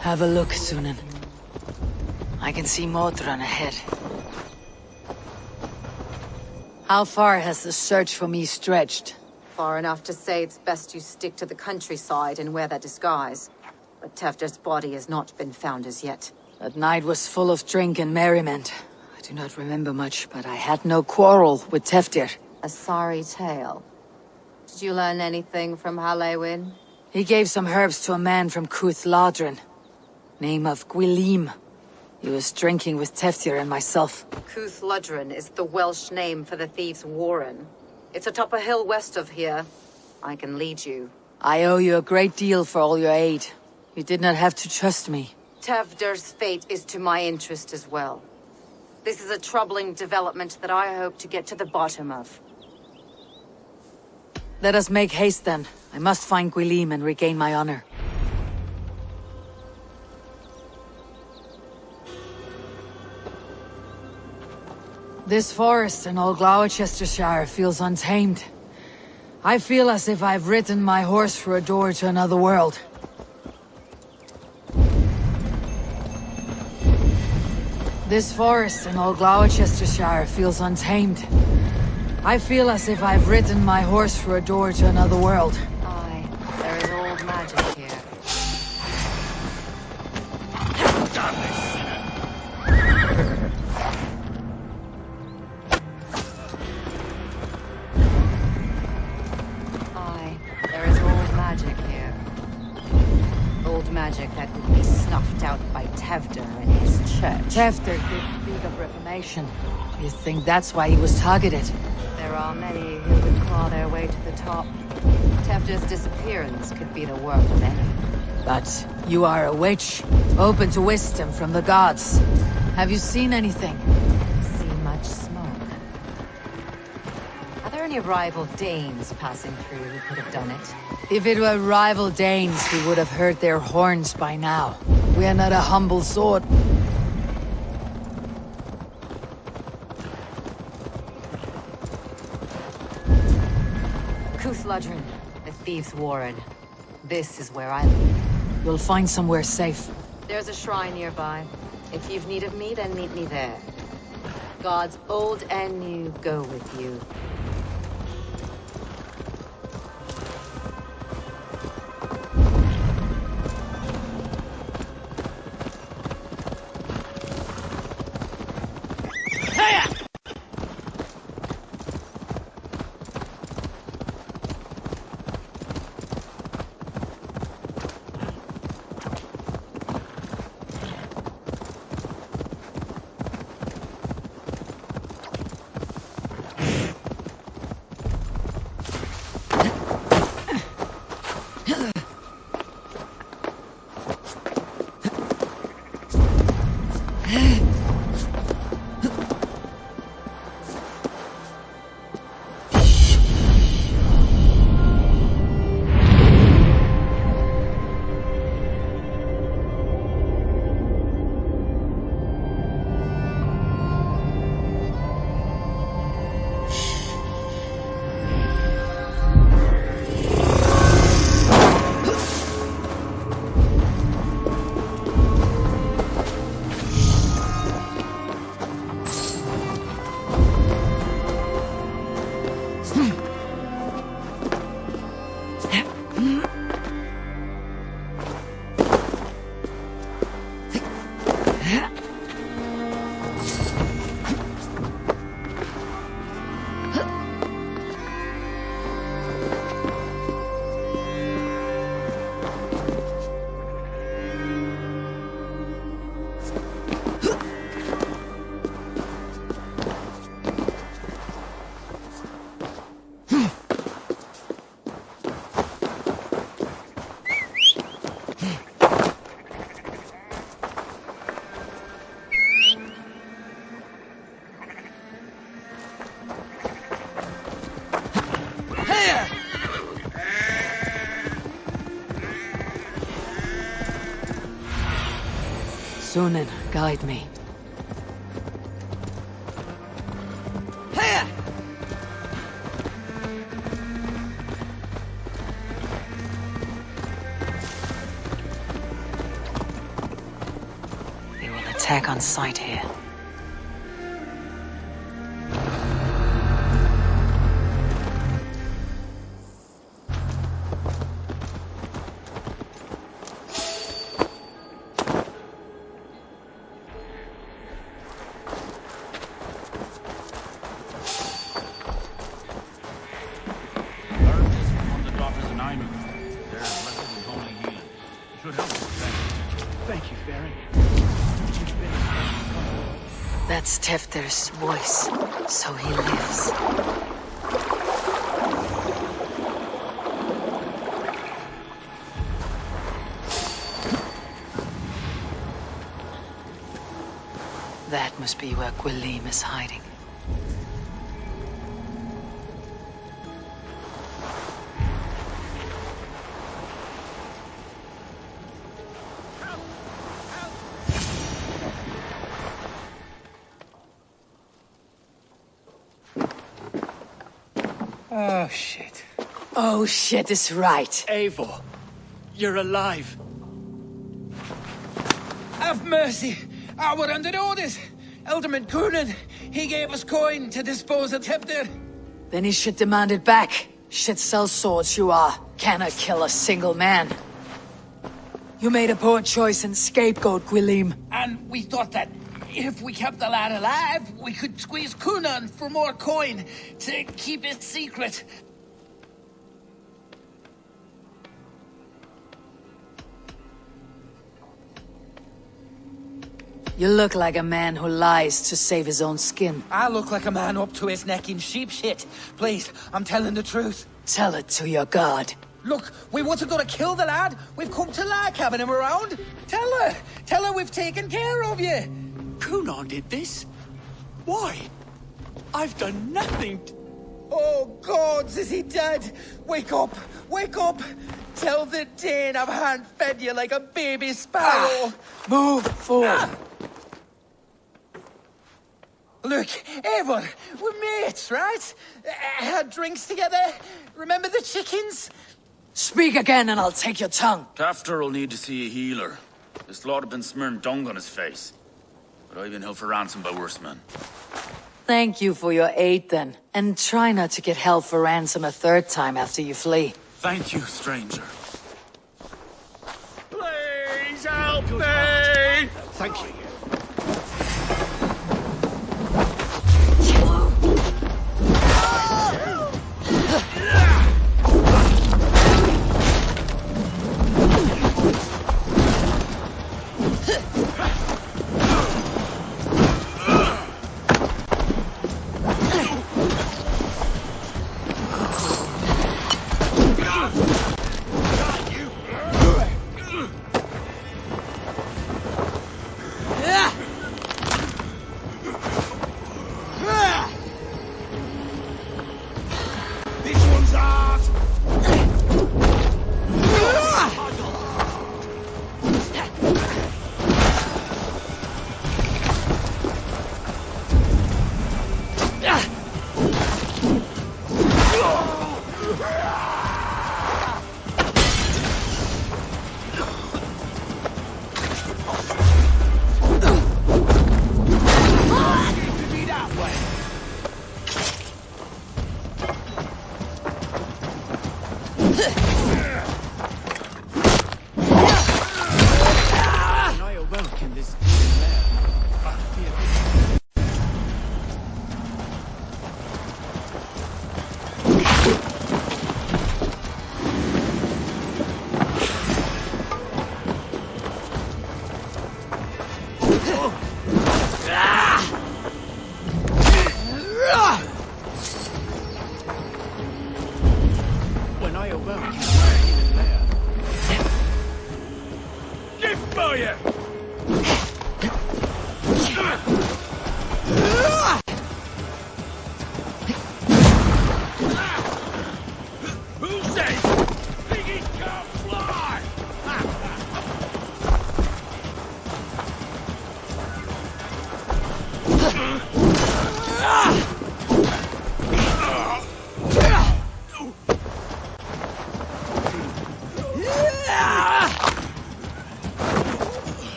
Speaker 1: Have a look, Sunan.
Speaker 13: I can see Modron ahead.
Speaker 1: How far has the search for me stretched?
Speaker 10: Far enough to say it's best you stick to the countryside and wear that disguise. But Tefder's body has not been found as yet.
Speaker 1: That night was full of drink and merriment. I do not remember much, but I had no quarrel with Tefder.
Speaker 10: A sorry tale. Did you learn anything from Halewin?
Speaker 1: He gave some herbs to a man from Cuth Ladrin. Name of Gwilim. He was drinking with Tefdir and myself.
Speaker 10: Cuth Ladrin is the Welsh name for the thieves' warren. It's atop a hill west of here. I can lead you.
Speaker 1: I owe you a great deal for all your aid. You did not have to trust me.
Speaker 10: Tefder's fate is to my interest as well. This is a troubling development that I hope to get to the bottom of.
Speaker 1: Let us make haste then. I must find Gwilim and regain my honor. This forest in all Glowecestrescire feels untamed. I feel as if I've ridden my horse through a door to another world. This forest in all Glowecestrescire feels untamed. I feel as if I've ridden my horse through a door to another world.
Speaker 10: Aye, there is old magic here. Aye, there is old magic here. Old magic that would be snuffed out by Tefder and his church.
Speaker 1: Tefder did speak of reformation. You think that's why he was targeted?
Speaker 10: There are many who would claw their way to the top. Tefder's disappearance could be the work of any.
Speaker 1: But you are a witch, open to wisdom from the gods. Have you seen anything?
Speaker 10: See much smoke. Are there any rival Danes passing through who could have done it?
Speaker 1: If it were rival Danes, we would have heard their horns by now. We are not a humble sort.
Speaker 10: Cuth Ladrin, the thieves' warren. This is where I live.
Speaker 1: You'll find somewhere safe.
Speaker 10: There's a shrine nearby. If you've need of me, then meet me there. Gods old and new go with you.
Speaker 1: Sunan, guide me.
Speaker 13: attack on sight here. That's Tefter's voice, so he lives. That must be where Gwilym is hiding.
Speaker 9: Oh, shit.
Speaker 1: Oh, shit is right.
Speaker 6: Eivor, you're alive.
Speaker 9: Have mercy! We're under orders! Alderman Coonan, he gave us coin to dispose of Tefter.
Speaker 1: Then he should demand it back. Shit sells swords you are. Cannot kill a single man. You made a poor choice in scapegoat, Gwilym.
Speaker 9: And we thought that if we kept the lad alive, we could squeeze Coonan for more coin to keep it secret.
Speaker 1: You look like a man who lies to save his own skin.
Speaker 9: I look like a man up to his neck in sheep shit. Please, I'm telling the truth.
Speaker 1: Tell it to your god.
Speaker 9: Look, we wasn't gonna kill the lad. We've come to like having him around. Tell her we've taken care of you.
Speaker 6: Coonan did this? Why? I've done nothing.
Speaker 9: Oh, gods, is he dead? Wake up! Wake up! Tell the Dane I've hand-fed you like a baby sparrow.
Speaker 1: Move forward.
Speaker 9: Look, Eivor, we're mates, right? Had drinks together. Remember the chickens?
Speaker 1: Speak again and I'll take your tongue.
Speaker 14: Tafter will need to see a healer. This lord have been smearing dung on his face. But I've been held for ransom by worse men.
Speaker 1: Thank you for your aid then. And try not to get held for ransom a third time after you flee.
Speaker 14: Thank you, stranger.
Speaker 12: Please help me!
Speaker 3: Thank you.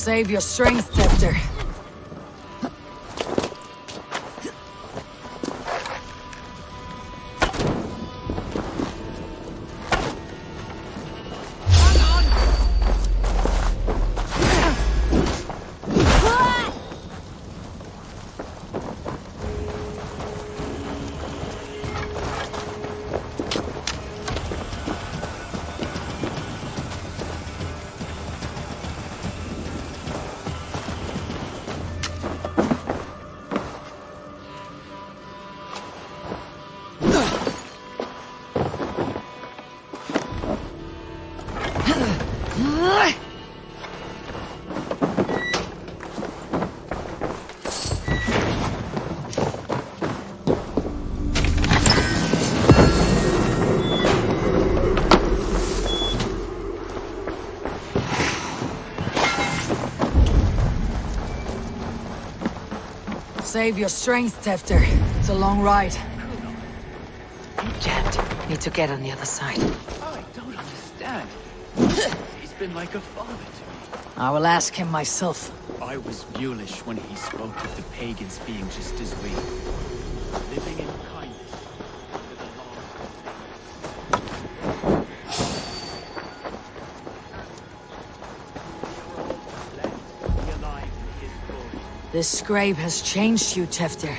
Speaker 1: Save your strength, Tefter. Save your strength, Tefter. It's a long ride.
Speaker 13: You can't. Need to get on the other side.
Speaker 7: I don't understand. He's been like a father to me.
Speaker 1: I will ask him myself.
Speaker 7: I was mulish when he spoke of the pagans being just as we. Living in kindness under the law.
Speaker 1: This scribe has changed you, Tefter.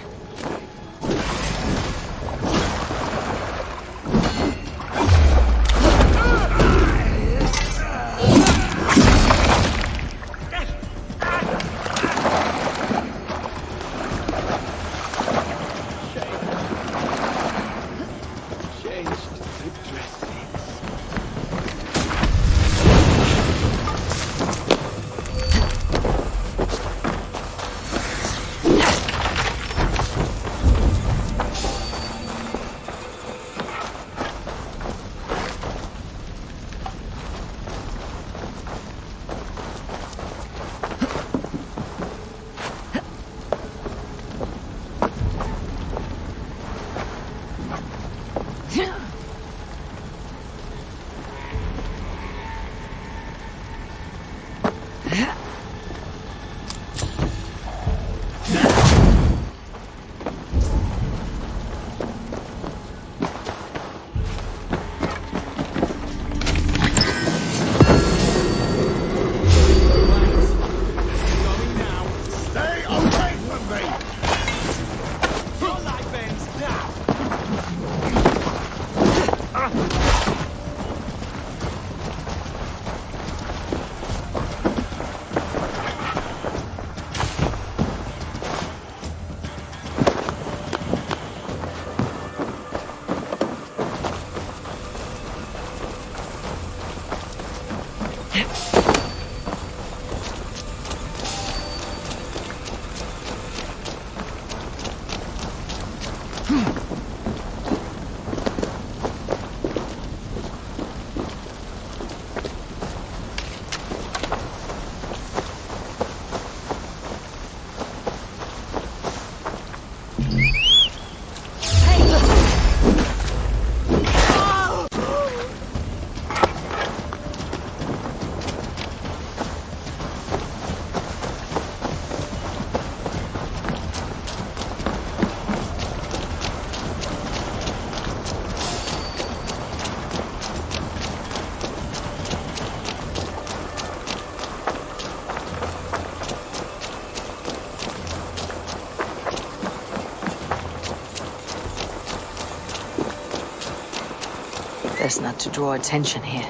Speaker 13: Best not to draw attention here.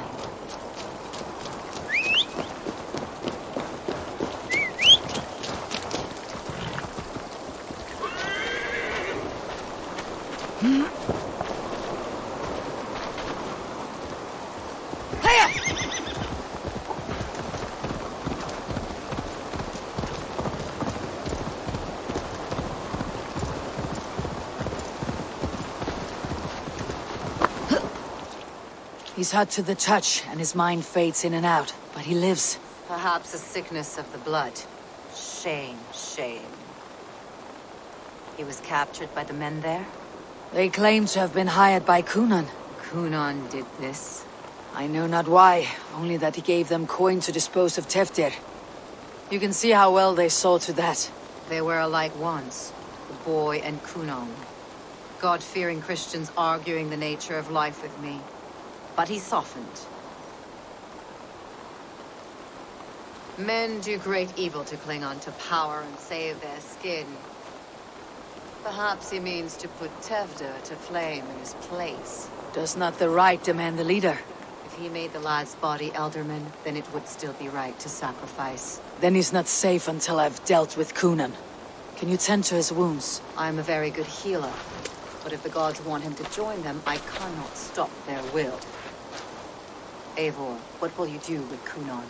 Speaker 1: He's hot to the touch, and his mind fades in and out, but he lives.
Speaker 10: Perhaps a sickness of the blood. Shame, shame. He was captured by the men there?
Speaker 1: They claim to have been hired by Kunan.
Speaker 10: Kunan did this?
Speaker 1: I know not why, only that he gave them coin to dispose of Teftir. You can see how well they saw to that.
Speaker 10: They were alike once, the boy and Kunon. God-fearing Christians arguing the nature of life with me. But he softened. Men do great evil to cling on to power and save their skin. Perhaps he means to put Tevder to flame in his place.
Speaker 1: Does not the right demand the leader?
Speaker 10: If he made the lad's body Elderman, then it would still be right to sacrifice.
Speaker 1: Then he's not safe until I've dealt with Kunan. Can you tend to his wounds?
Speaker 10: I'm a very good healer. But if the gods want him to join them, I cannot stop their will. Eivor, what will you do with Kunan?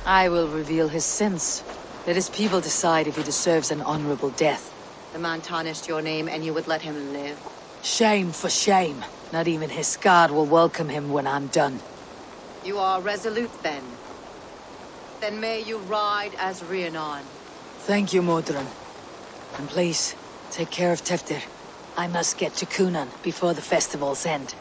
Speaker 1: I will reveal his sins. Let his people decide if he deserves an honorable death.
Speaker 10: The man tarnished your name and you would let him live?
Speaker 1: Shame for shame. Not even his god will welcome him when I'm done.
Speaker 10: You are resolute then. Then may you ride as Rhiannon.
Speaker 1: Thank you, Modron. And please, take care of Teftir. I must get to Kunan before the festivals end.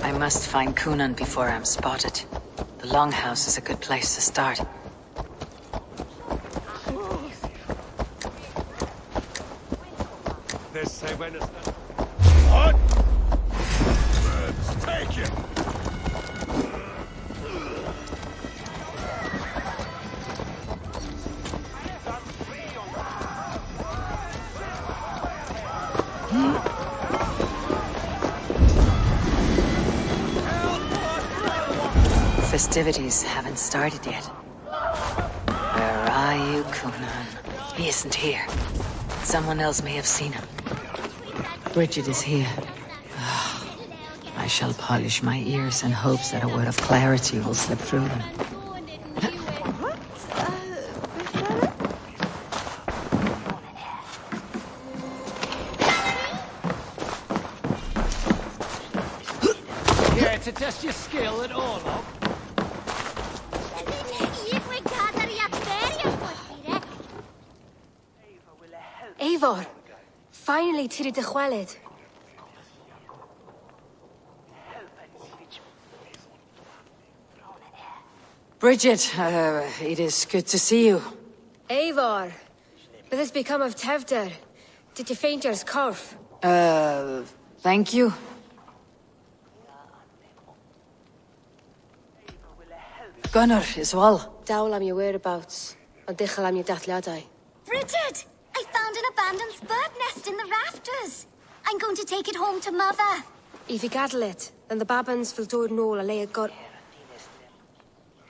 Speaker 1: I must find Kunan before I'm spotted. The Longhouse is a good place to start.
Speaker 3: What? Let's take it!
Speaker 1: Festivities haven't started yet. Where are you, Kunan? He isn't here. Someone else may have seen him. Bridget is here. I shall polish my ears in hopes that a word of clarity will slip through them.
Speaker 15: Here to test your skill at all,
Speaker 4: Eivor, finally to the Chwaled.
Speaker 1: Bridget, it is good to see you.
Speaker 4: Eivor, what has become of Tevder? Did you faint your scarf?
Speaker 1: Thank you. Gunnar as well.
Speaker 4: Dawl am your whereabouts. Ond dichel am your dathliadau.
Speaker 11: Bridget! I found an abandoned bird nest in the rafters. I'm going to take it home to Mother.
Speaker 4: If you gadel it, then the babans will do it all a lay a god.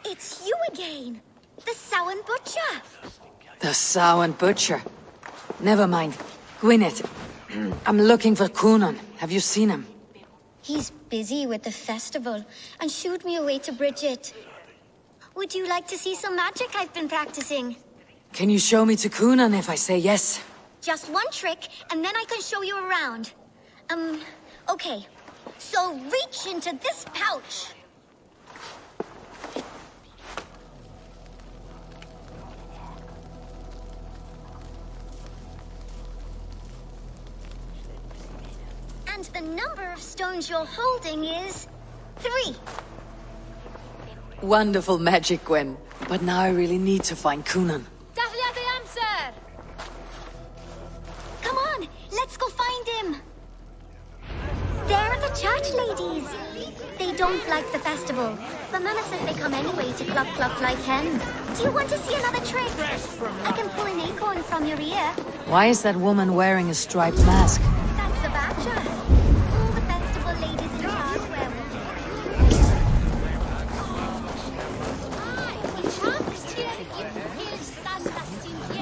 Speaker 11: It's you again. The Samhain Butcher.
Speaker 1: The Samhain Butcher. Never mind. Gwyneth, I'm looking for Kunan. Have you seen him?
Speaker 11: He's busy with the festival and shooed me away to Bridget. Would you like to see some magic I've been practicing?
Speaker 1: Can you show me to Kunan if I say yes?
Speaker 11: Just one trick, and then I can show you around. Okay. So reach into this pouch. And the number of stones you're holding is 3.
Speaker 1: Wonderful magic, Gwen. But now I really need to find Coonan.
Speaker 11: Dahlia the answer! Come on, let's go find him. They're the church ladies. They don't like the festival, but Mama says they come anyway to cluck cluck like hens. Do you want to see another trick? I can pull an acorn from your ear.
Speaker 1: Why is that woman wearing a striped mask?
Speaker 11: That's the badger. All the festival ladies in charge wear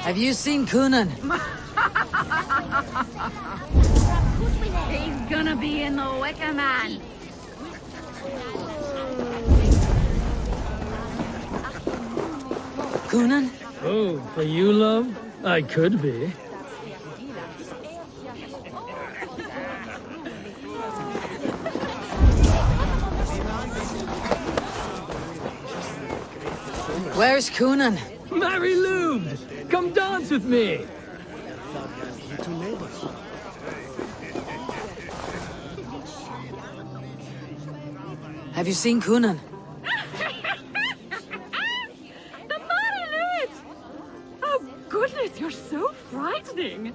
Speaker 1: Have you seen Coonan?
Speaker 16: He's gonna be in the Wicker Man.
Speaker 1: Coonan?
Speaker 15: Oh, for you, love? I could be.
Speaker 1: Where's Coonan?
Speaker 15: Mary Lubed! Come dance with me!
Speaker 1: Have you seen Coonan?
Speaker 16: The Margaret! Oh, goodness, you're so frightening.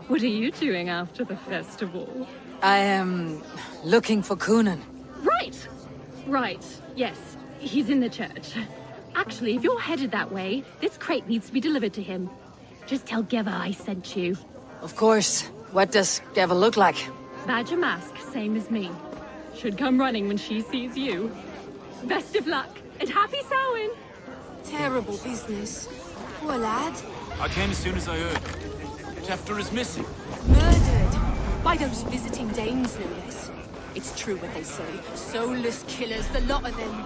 Speaker 16: What are you doing after the festival?
Speaker 1: I am looking for Coonan.
Speaker 16: Right. Right. Yes. He's in the church. Actually, if you're headed that way, this crate needs to be delivered to him. Just tell Geva I sent you.
Speaker 1: Of course. What does Geva look like?
Speaker 16: Badger mask, same as me. Should come running when she sees you. Best of luck, and happy sowing!
Speaker 4: Terrible business. Poor lad.
Speaker 14: I came as soon as I heard. Tefter is missing.
Speaker 17: Murdered. By those visiting Danes, no less. It's true what they say. Soulless killers, the lot of them.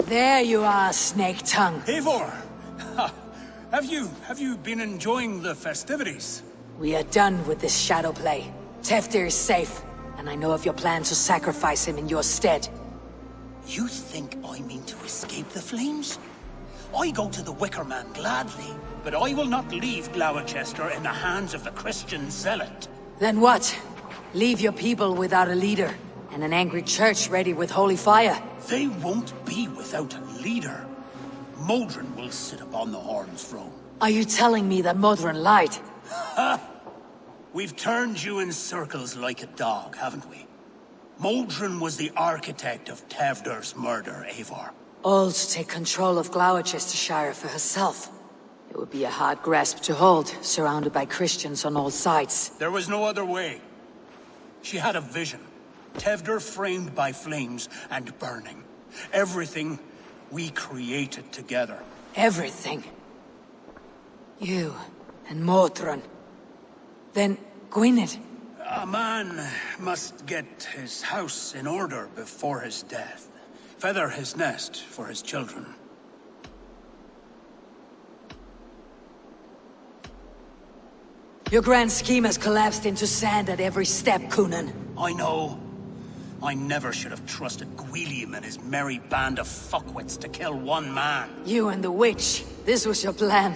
Speaker 1: There you are, Snake Tongue.
Speaker 5: Eivor! Have you been enjoying the festivities?
Speaker 1: We are done with this shadow play. Tefter is safe, and I know of your plan to sacrifice him in your stead.
Speaker 5: You think I mean to escape the flames? I go to the Wicker Man gladly, but I will not leave Glowecester in the hands of the Christian zealot.
Speaker 1: Then what? Leave your people without a leader, and an angry church ready with holy fire.
Speaker 5: They won't be without a leader. Modron will sit upon the Horn's throne.
Speaker 1: Are you telling me that Modron lied?
Speaker 5: Ha! We've turned you in circles like a dog, haven't we? Modron was the architect of Tevder's murder, Eivor.
Speaker 1: All to take control of Glowecestrescire for herself. It would be a hard grasp to hold, surrounded by Christians on all sides.
Speaker 5: There was no other way. She had a vision. Tevder framed by flames and burning. Everything we created together.
Speaker 1: Everything. You and Modron. Then Gwynedd.
Speaker 5: A man must get his house in order before his death. Feather his nest for his children.
Speaker 1: Your grand scheme has collapsed into sand at every step, Coonan.
Speaker 5: I know. I never should have trusted Gwilliam and his merry band of fuckwits to kill one man.
Speaker 1: You and the witch. This was your plan.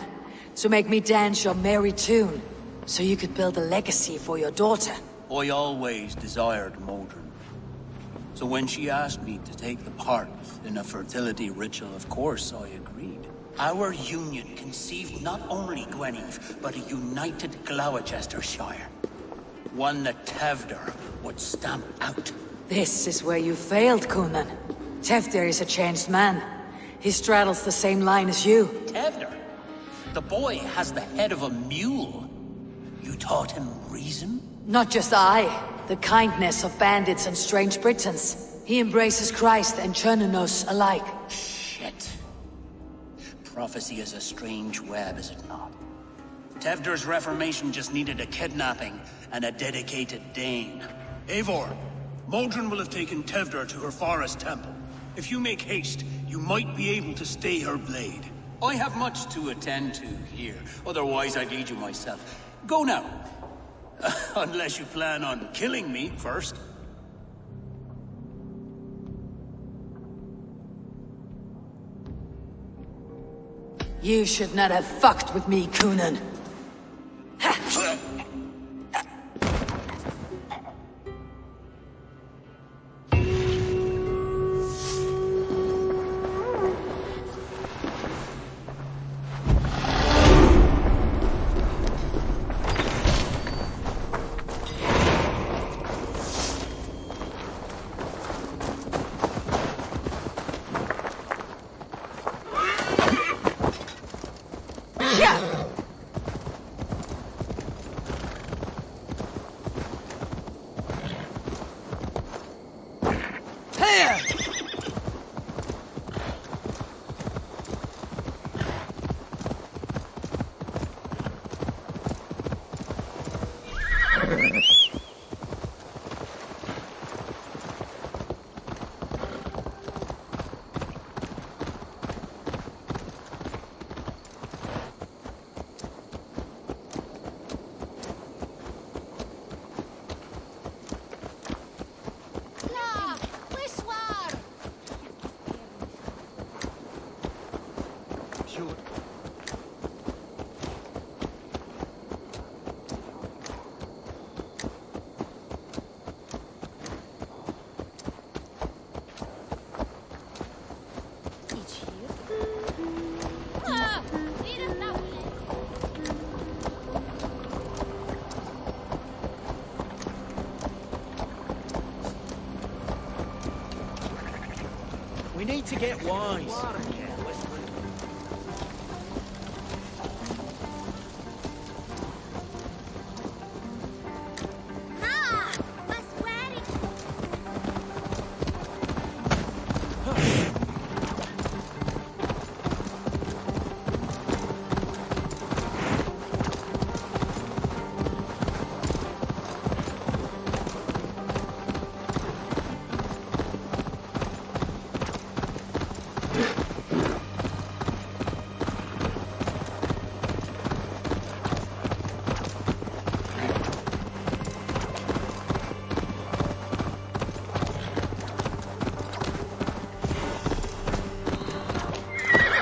Speaker 1: To make me dance your merry tune. So you could build a legacy for your daughter.
Speaker 5: I always desired Modron. So when she asked me to take the part in a fertility ritual, of course I agreed. Our union conceived not only Gwynedd, but a united Glowecestrescire. One that Tevder would stamp out.
Speaker 1: This is where you failed, Coonan. Tevder is a changed man. He straddles the same line as you.
Speaker 5: Tevder? The boy has the head of a mule. You taught him reason?
Speaker 1: Not just I. The kindness of bandits and strange Britons. He embraces Christ and Chernonos alike.
Speaker 5: Shit. Prophecy is a strange web, is it not? Tevder's reformation just needed a kidnapping and a dedicated Dane. Eivor, Modron will have taken Tevder to her forest temple. If you make haste, you might be able to stay her blade. I have much to attend to here, otherwise I'd lead you myself. Go now. Unless you plan on killing me first.
Speaker 1: You should not have fucked with me, Coonan.
Speaker 8: We need to get wise.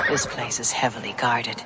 Speaker 13: This place is heavily guarded.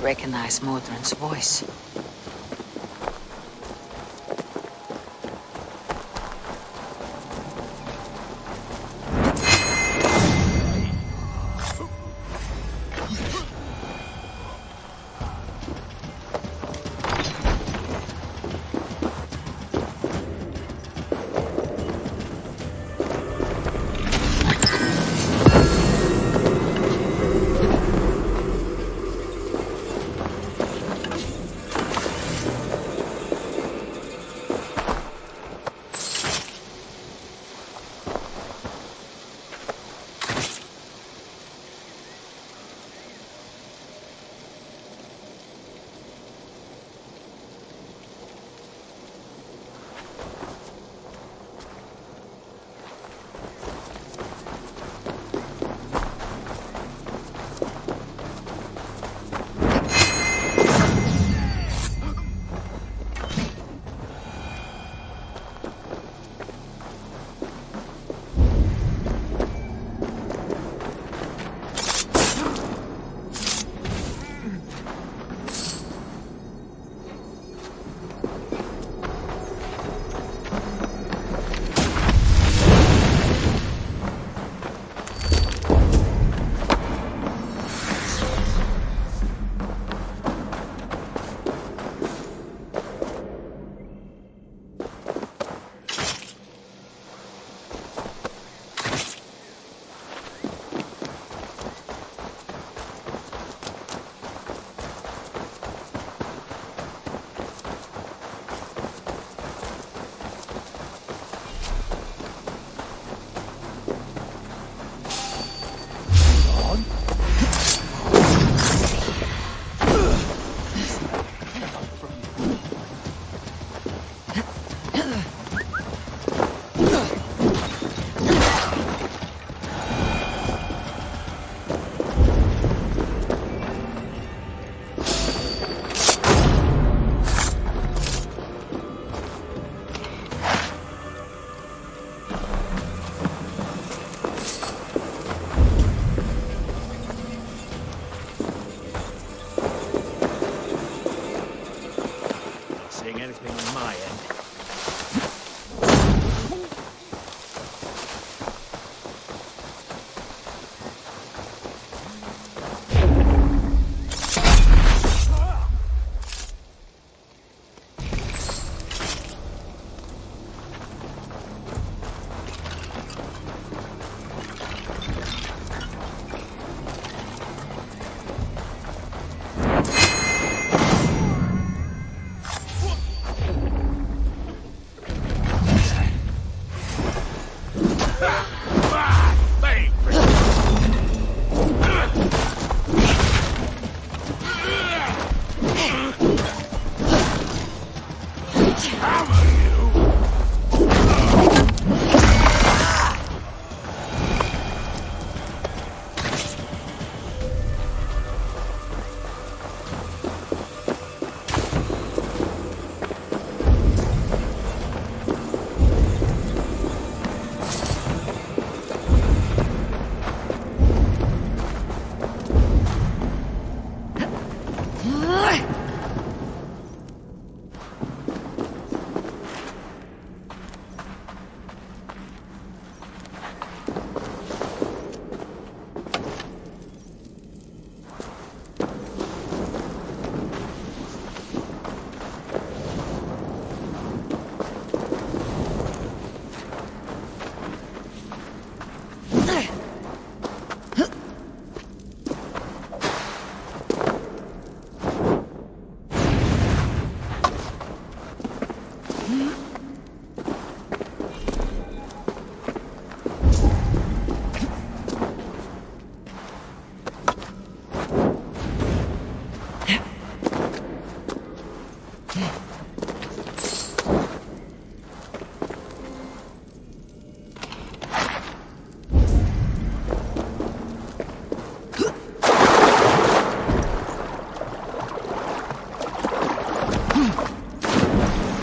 Speaker 13: recognize Modron's voice.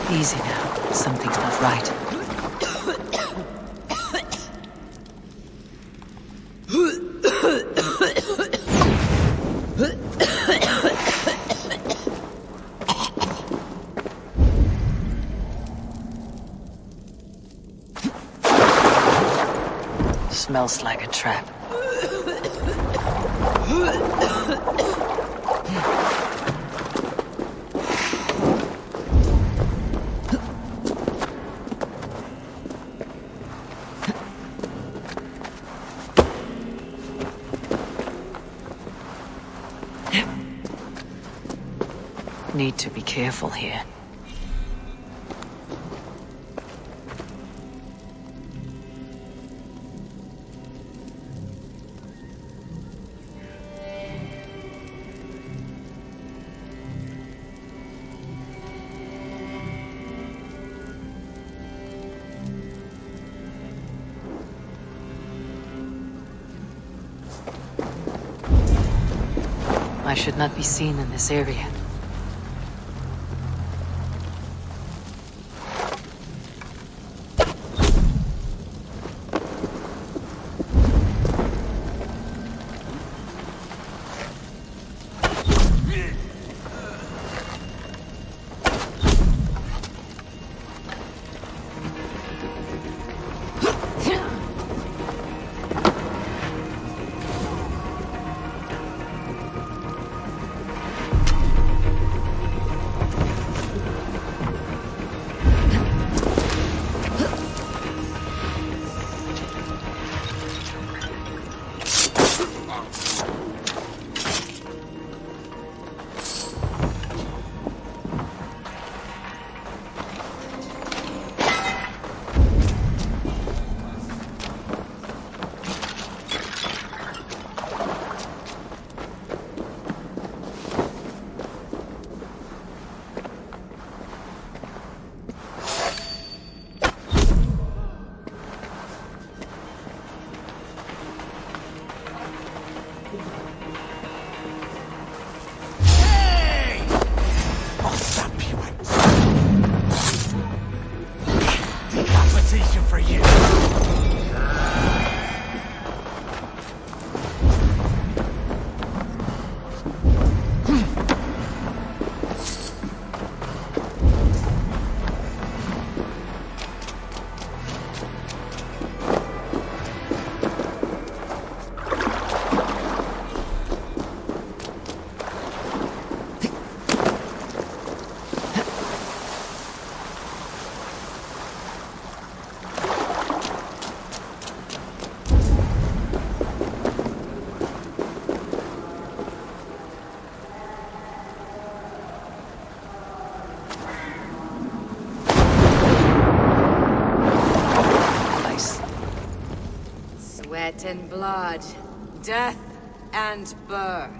Speaker 13: Easy now. Something's not right. Smells like a trap. Need to be careful here. I should not be seen in this area.
Speaker 10: And blood, death and birth.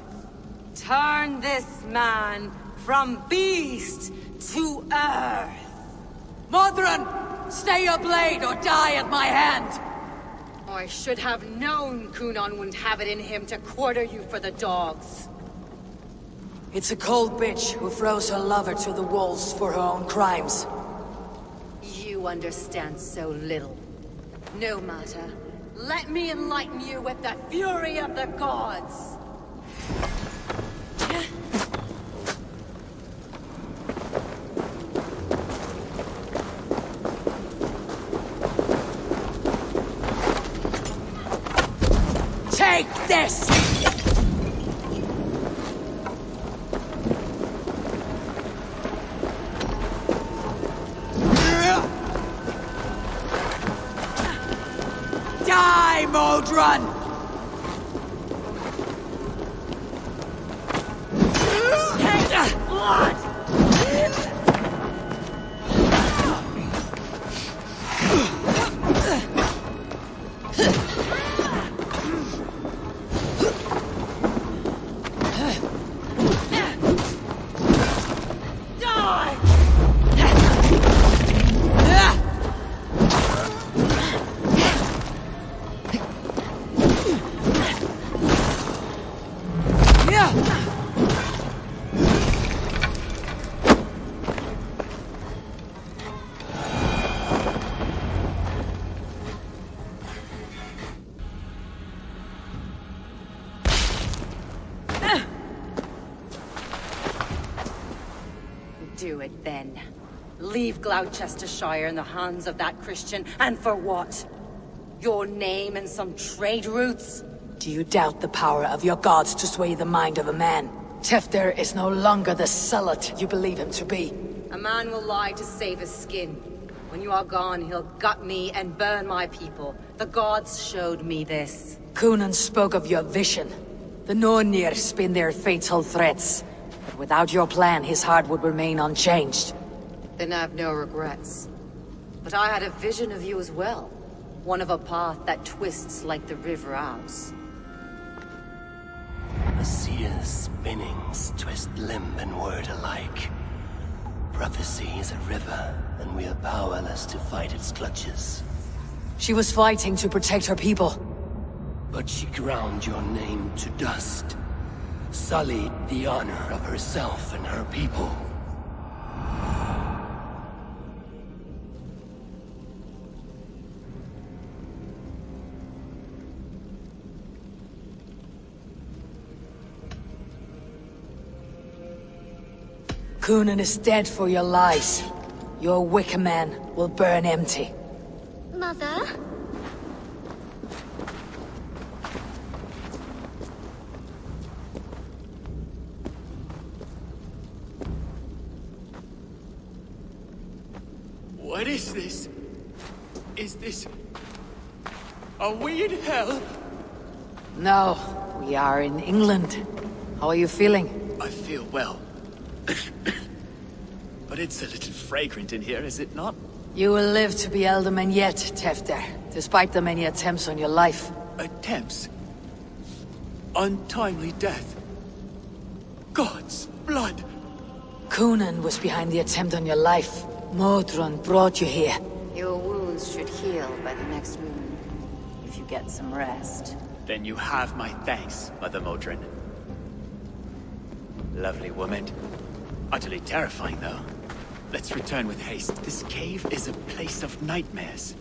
Speaker 10: Turn this man from beast to earth.
Speaker 1: Modron, stay your blade or die at my hand.
Speaker 10: I should have known Kunon wouldn't have it in him to quarter you for the dogs.
Speaker 1: It's a cold bitch who throws her lover to the wolves for her own crimes.
Speaker 10: You understand so little. No matter. Let me enlighten you with the fury of the gods!
Speaker 1: Take this! Die, Modron! Take blood!
Speaker 10: Do it then. Leave Gloucestershire in the hands of that Christian, and for what? Your name and some trade routes?
Speaker 1: Do you doubt the power of your gods to sway the mind of a man? Tefter is no longer the zealot you believe him to be.
Speaker 10: A man will lie to save his skin. When you are gone, he'll gut me and burn my people. The gods showed me this.
Speaker 1: Coonan spoke of your vision. The Nornir spin their fatal threats. But without your plan, his heart would remain unchanged.
Speaker 10: Then I have no regrets. But I had a vision of you as well. One of a path that twists like the river Ouse.
Speaker 18: The seer's spinnings twist limb and word alike. Prophecy is a river, and we are powerless to fight its clutches.
Speaker 1: She was fighting to protect her people.
Speaker 18: But she ground your name to dust. Sullied the honor of herself and her people.
Speaker 1: Coonan is dead for your lies. Your Wicker Man will burn empty.
Speaker 11: Mother?
Speaker 6: What is this? Is this... Are we in hell?
Speaker 1: No, we are in England. How are you feeling?
Speaker 6: I feel well. But it's a little fragrant in here, is it not?
Speaker 1: You will live to be Elderman yet, Tefter, despite the many attempts on your life.
Speaker 6: Attempts? Untimely death? God's blood!
Speaker 1: Coonan was behind the attempt on your life. Modron brought you here.
Speaker 10: Your wounds should heal by the next moon, if you get some rest.
Speaker 6: Then you have my thanks, Mother Modron. Lovely woman. Utterly terrifying, though. Let's return with haste. This cave is a place of nightmares.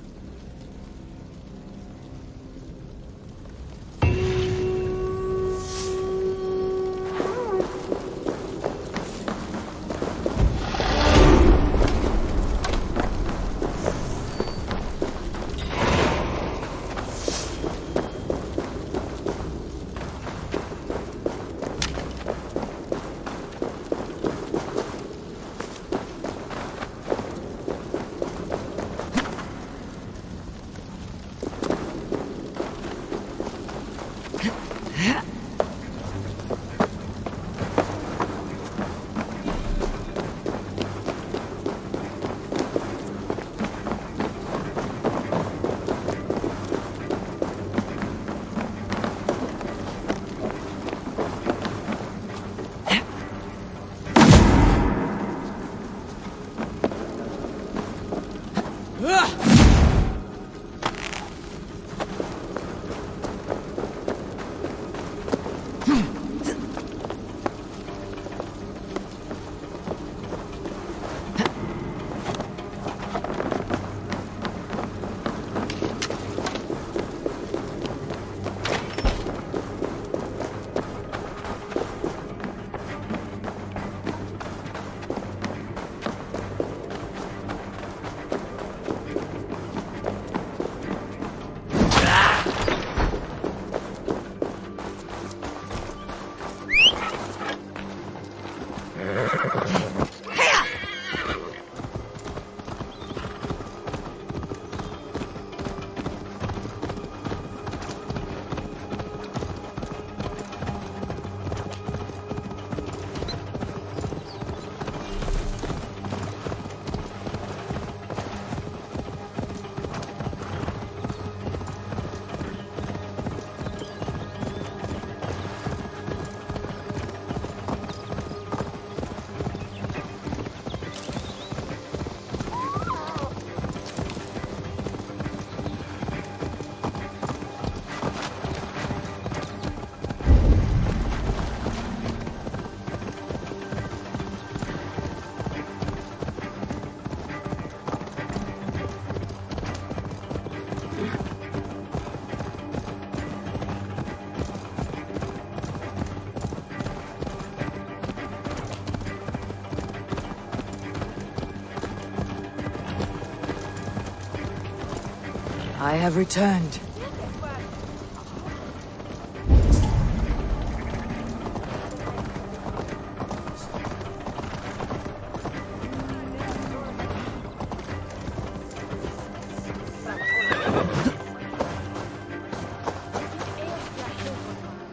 Speaker 1: I have returned.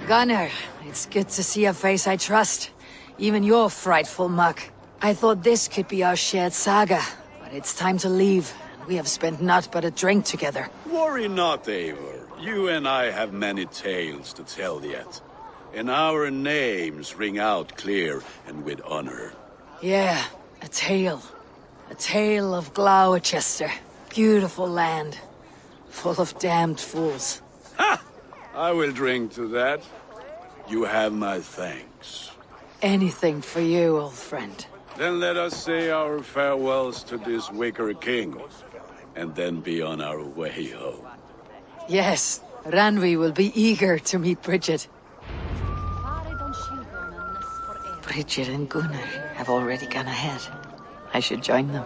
Speaker 1: Gunnar, it's good to see a face I trust. Even your frightful muck. I thought this could be our shared saga, but it's time to leave. We have spent naught but a drink together.
Speaker 3: Worry not, Eivor. You and I have many tales to tell yet. And our names ring out clear and with honor.
Speaker 1: Yeah, a tale. A tale of Glowecester. Beautiful land. Full of damned fools.
Speaker 3: Ha! I will drink to that. You have my thanks.
Speaker 1: Anything for you, old friend.
Speaker 3: Then let us say our farewells to this wicker king, and then be on our way home.
Speaker 1: Yes, Ranvi will be eager to meet Bridget.
Speaker 13: Bridget and Gunnar have already gone ahead. I should join them.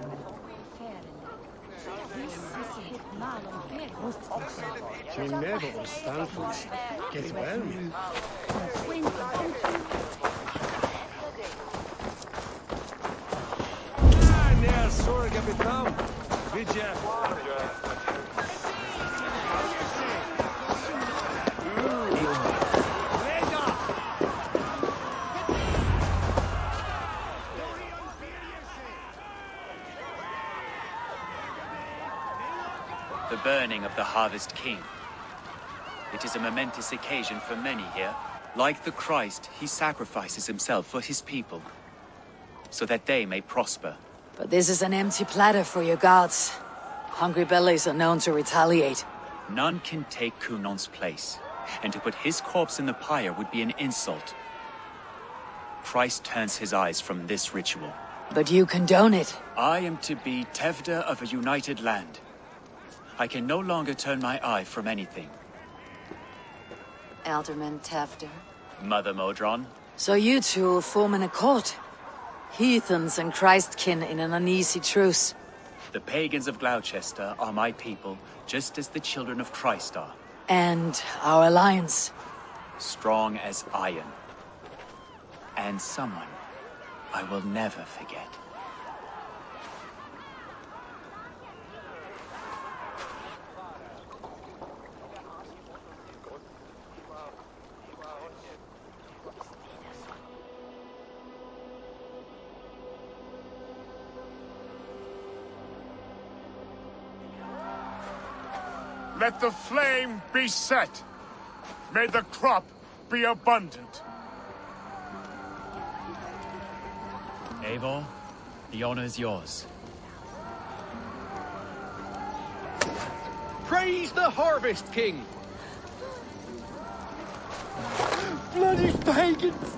Speaker 7: The burning of the Harvest King. It is a momentous occasion for many here. Like the Christ, he sacrifices himself for his people, so that they may prosper.
Speaker 1: But this is an empty platter for your gods. Hungry bellies are known to retaliate.
Speaker 7: None can take Kunon's place, and to put his corpse in the pyre would be an insult. Christ turns his eyes from this ritual.
Speaker 1: But you condone it.
Speaker 7: I am to be Tevda of a united land. I can no longer turn my eye from anything.
Speaker 10: Alderman Tevder.
Speaker 7: Mother Modron.
Speaker 1: So you two will form an accord. Heathens and Christkin in an uneasy truce.
Speaker 7: The pagans of Gloucester are my people, just as the children of Christ are.
Speaker 1: And our alliance?
Speaker 7: Strong as iron. And someone I will never forget.
Speaker 12: Let the flame be set. May the crop be abundant.
Speaker 7: Eivor, the honor is yours.
Speaker 9: Praise the Harvest King! Bloody pagans!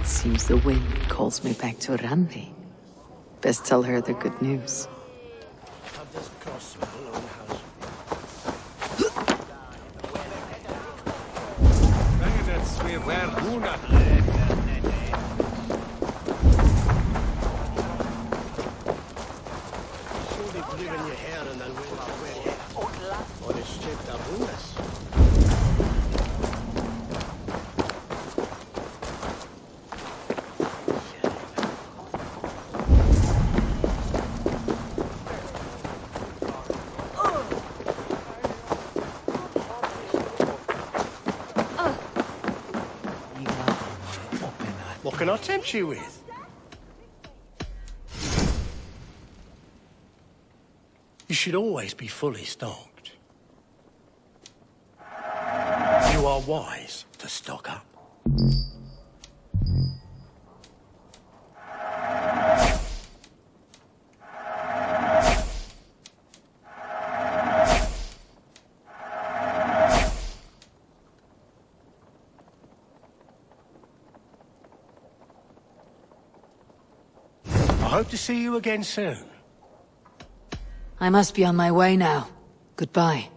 Speaker 13: Seems the wind calls me back to Ranvi. Best tell her the good news.
Speaker 18: What can I tempt you with? You should always be fully stocked. You are wise to stock up. I hope to see you again soon.
Speaker 1: I must be on my way now. Goodbye.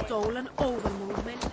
Speaker 17: Stolen over movement.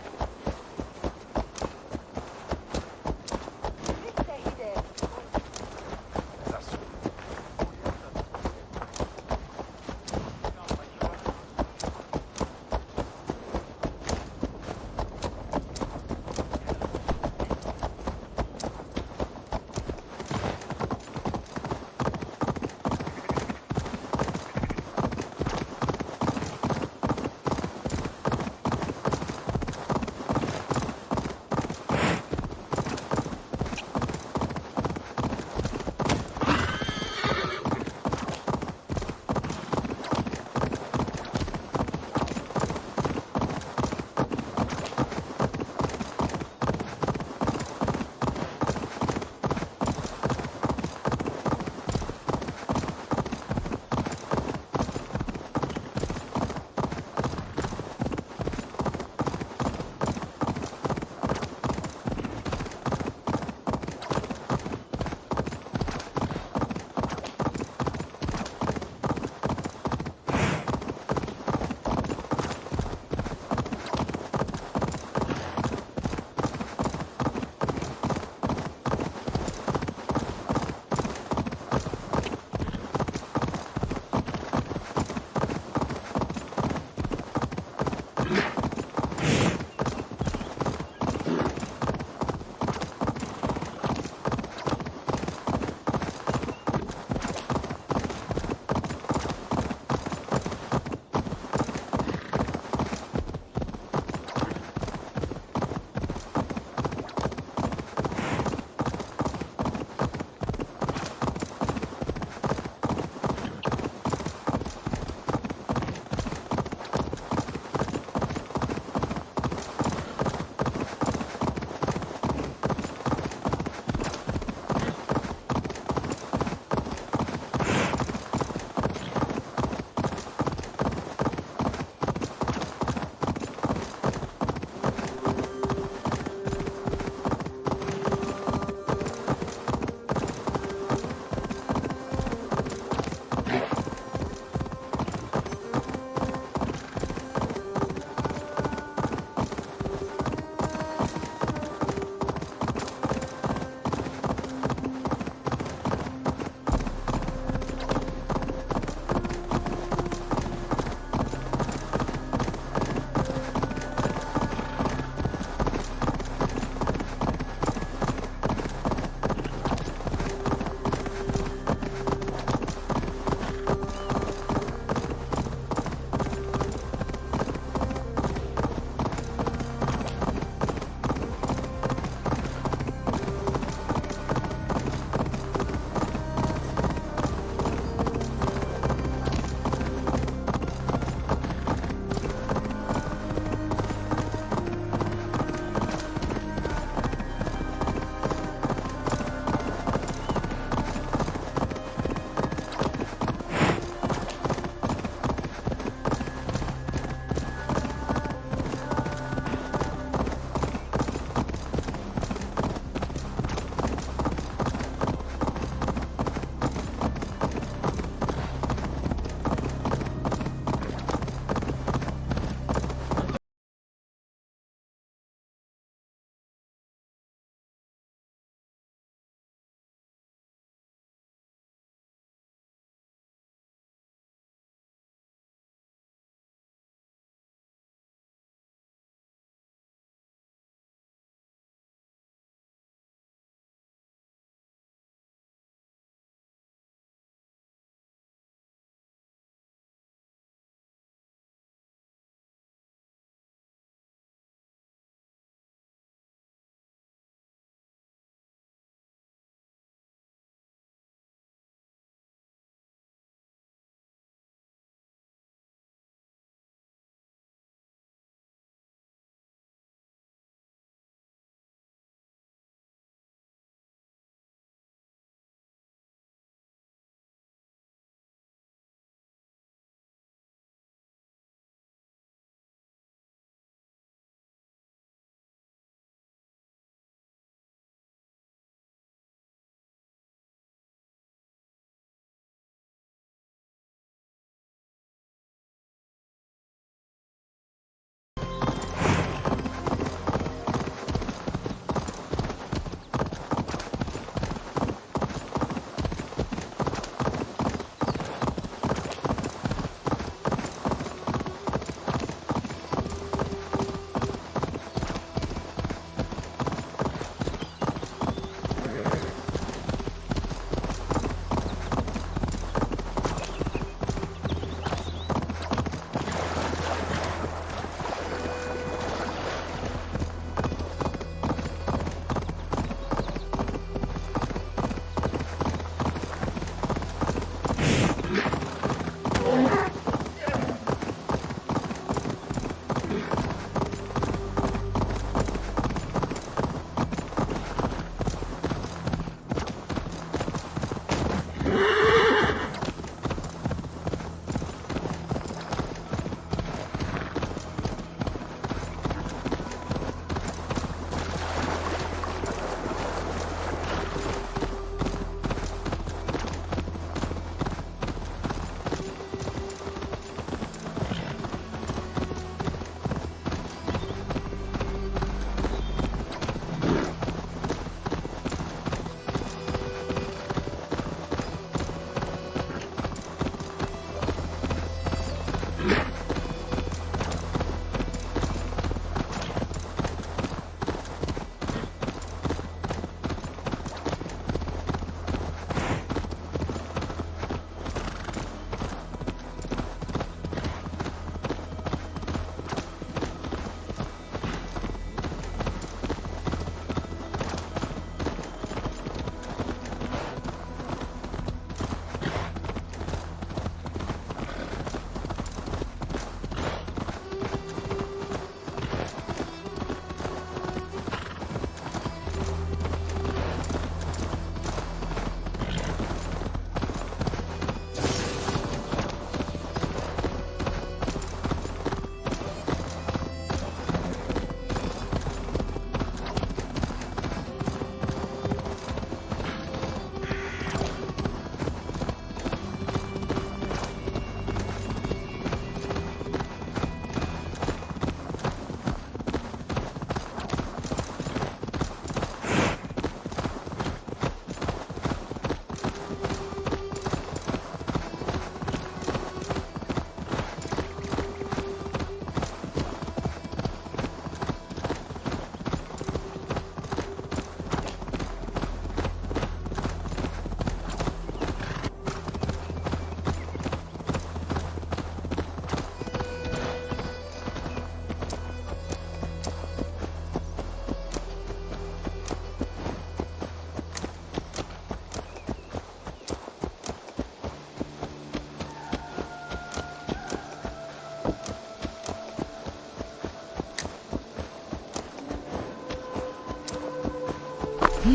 Speaker 1: I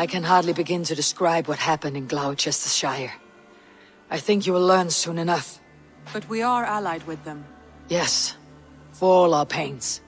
Speaker 1: can hardly begin to describe what happened in Glowecestrescire. I think you will learn soon enough.
Speaker 2: But we are allied with them.
Speaker 1: Yes, for all our pains.